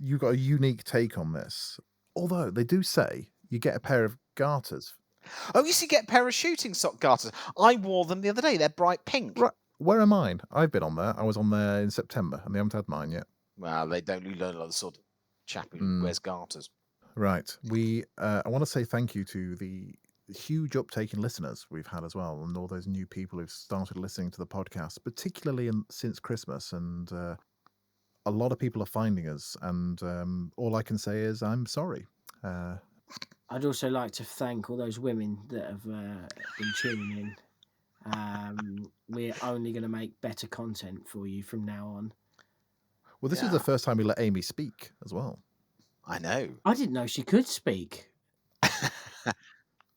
you've got a unique take on this. Although they do say you get a pair of garters. Oh, you get a pair of shooting sock garters. I wore them the other day. They're bright pink. Right. Where are mine? I've been on there. I was on there in September, and they haven't had mine yet. Well, they don't look like the sort of chap who wears garters. Right. I want to say thank you to the huge uptake in listeners we've had as well, and all those new people who've started listening to the podcast, particularly since Christmas. And a lot of people are finding us, and all I can say is I'm sorry. I'd also like to thank all those women that have been tuning in. We're only going to make better content for you from now on. Well, this is the first time we let Amy speak as well. I know. I didn't know she could speak.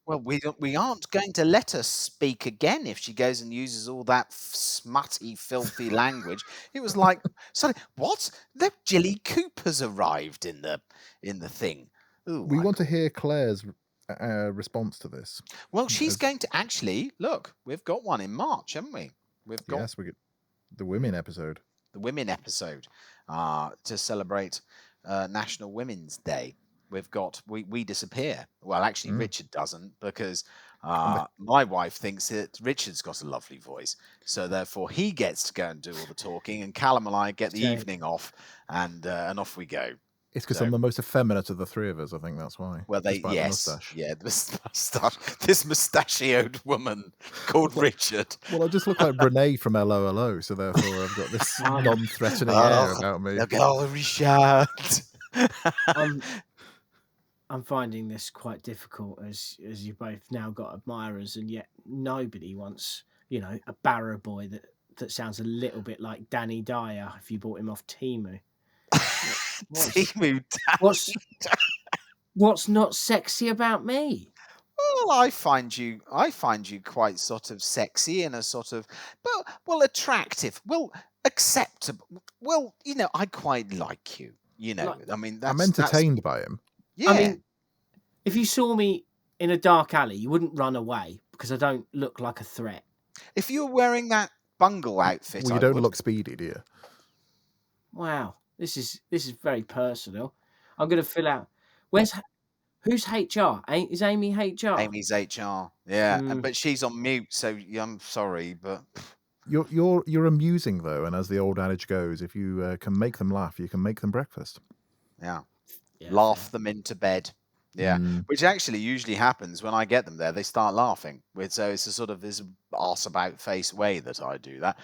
Well, we aren't going to let her speak again if she goes and uses all that smutty, filthy language. It was like, sorry, what? The Jilly Cooper's arrived in the thing. Ooh, we want to hear Claire's response to this. Well, she's going to actually look. We've got one in March, haven't we? We've got we get the women episode. The women episode to celebrate National Women's Day. We've got we disappear. Well, actually, Richard doesn't, because my wife thinks that Richard's got a lovely voice, so therefore he gets to go and do all the talking, and Callum and I get the evening off, and off we go. It's because I'm the most effeminate of the three of us. I think that's why. Well, the this mustachioed woman called Richard. Well, I just look like Brene from LOLO, so therefore I've got this non-threatening air about me. Oh, Richard. I'm finding this quite difficult as you both now got admirers, and yet nobody wants, a barrow boy that sounds a little bit like Danny Dyer if you bought him off Temu. What's not sexy about me? Well, I find you quite sort of sexy in a sort of, attractive, acceptable. Well, I quite like you. I mean, I'm entertained by him. Yeah. I mean, if you saw me in a dark alley, you wouldn't run away because I don't look like a threat. If you were wearing that bungle outfit, you don't look speedy, do you? Wow, this is very personal. I'm going to fill out. Who's HR? Is Amy HR? Amy's HR. Yeah, but she's on mute, so I'm sorry, but you're amusing though, and as the old adage goes, if you can make them laugh, you can make them breakfast. Yeah. Laugh them into bed. Yeah, which actually usually happens when I get them there. They start laughing. So it's a sort of this arse about face way that I do that.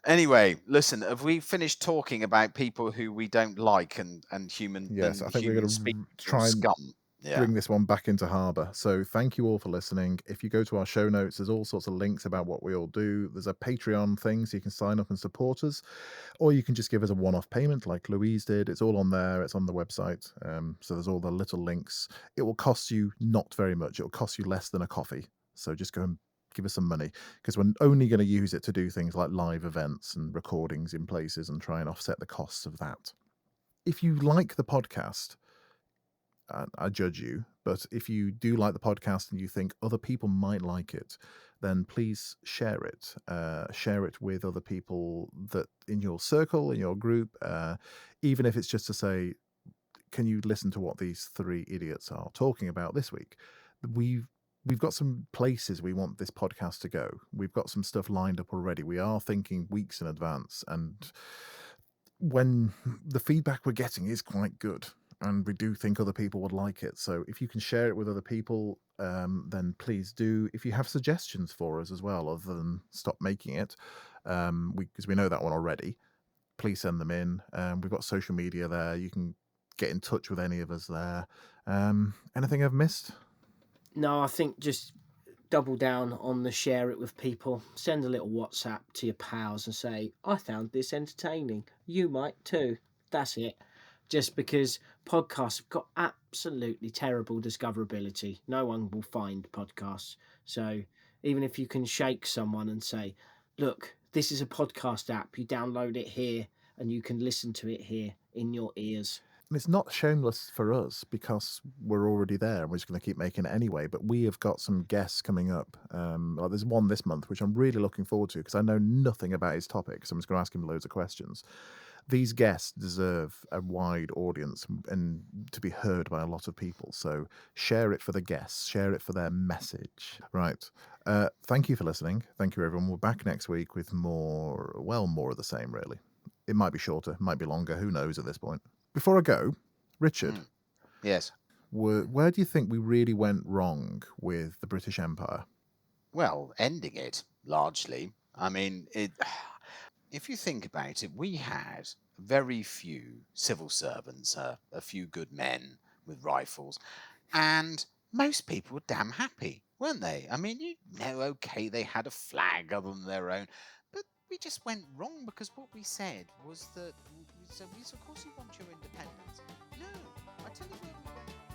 Anyway, listen, have we finished talking about people who we don't like and human? Yes, I think we're going to try and scum. Bring this one back into harbour. So thank you all for listening. If you go to our show notes, there's all sorts of links about what we all do. There's a Patreon thing, so you can sign up and support us, or you can just give us a one-off payment like Louise did. It's all on there. It's on the website. So there's all the little links. It will cost you not very much. It will cost you less than a coffee. So just go and give us some money, because we're only going to use it to do things like live events and recordings in places and try and offset the costs of that. If you like the podcast, I judge you. But if you do like the podcast and you think other people might like it, then please share it. Share it with other people that in your circle, in your group, even if it's just to say, can you listen to what these three idiots are talking about this week? We've got some places we want this podcast to go. We've got some stuff lined up already. We are thinking weeks in advance, and when the feedback we're getting is quite good, and we do think other people would like it. So if you can share it with other people, then please do. If you have suggestions for us as well, other than stop making it, because we know that one already, please send them in. We've got social media there. You can get in touch with any of us there. Anything I've missed? No, I think just double down on the share it with people. Send a little WhatsApp to your pals and say, I found this entertaining. You might too. That's it. Just because podcasts have got absolutely terrible discoverability. No one will find podcasts. So even if you can shake someone and say, look, this is a podcast app. You download it here and you can listen to it here in your ears. And it's not shameless for us because we're already there and we're just going to keep making it anyway. But we have got some guests coming up. Like there's one this month, which I'm really looking forward to because I know nothing about his topic. So I'm just going to ask him loads of questions. These guests deserve a wide audience and to be heard by a lot of people. So share it for the guests, share it for their message. Right. Thank you for listening. Thank you, everyone. We're back next week with more of the same, really. It might be shorter, might be longer. Who knows at this point? Before I go, Richard. Yes. Where do you think we really went wrong with the British Empire? Well, ending it, largely. I mean, if you think about it, we had very few civil servants, a few good men with rifles, and most people were damn happy, weren't they? I mean, okay, they had a flag other than their own, but we just went wrong because what we said was that, so of course you want your independence. No, I tell you where we went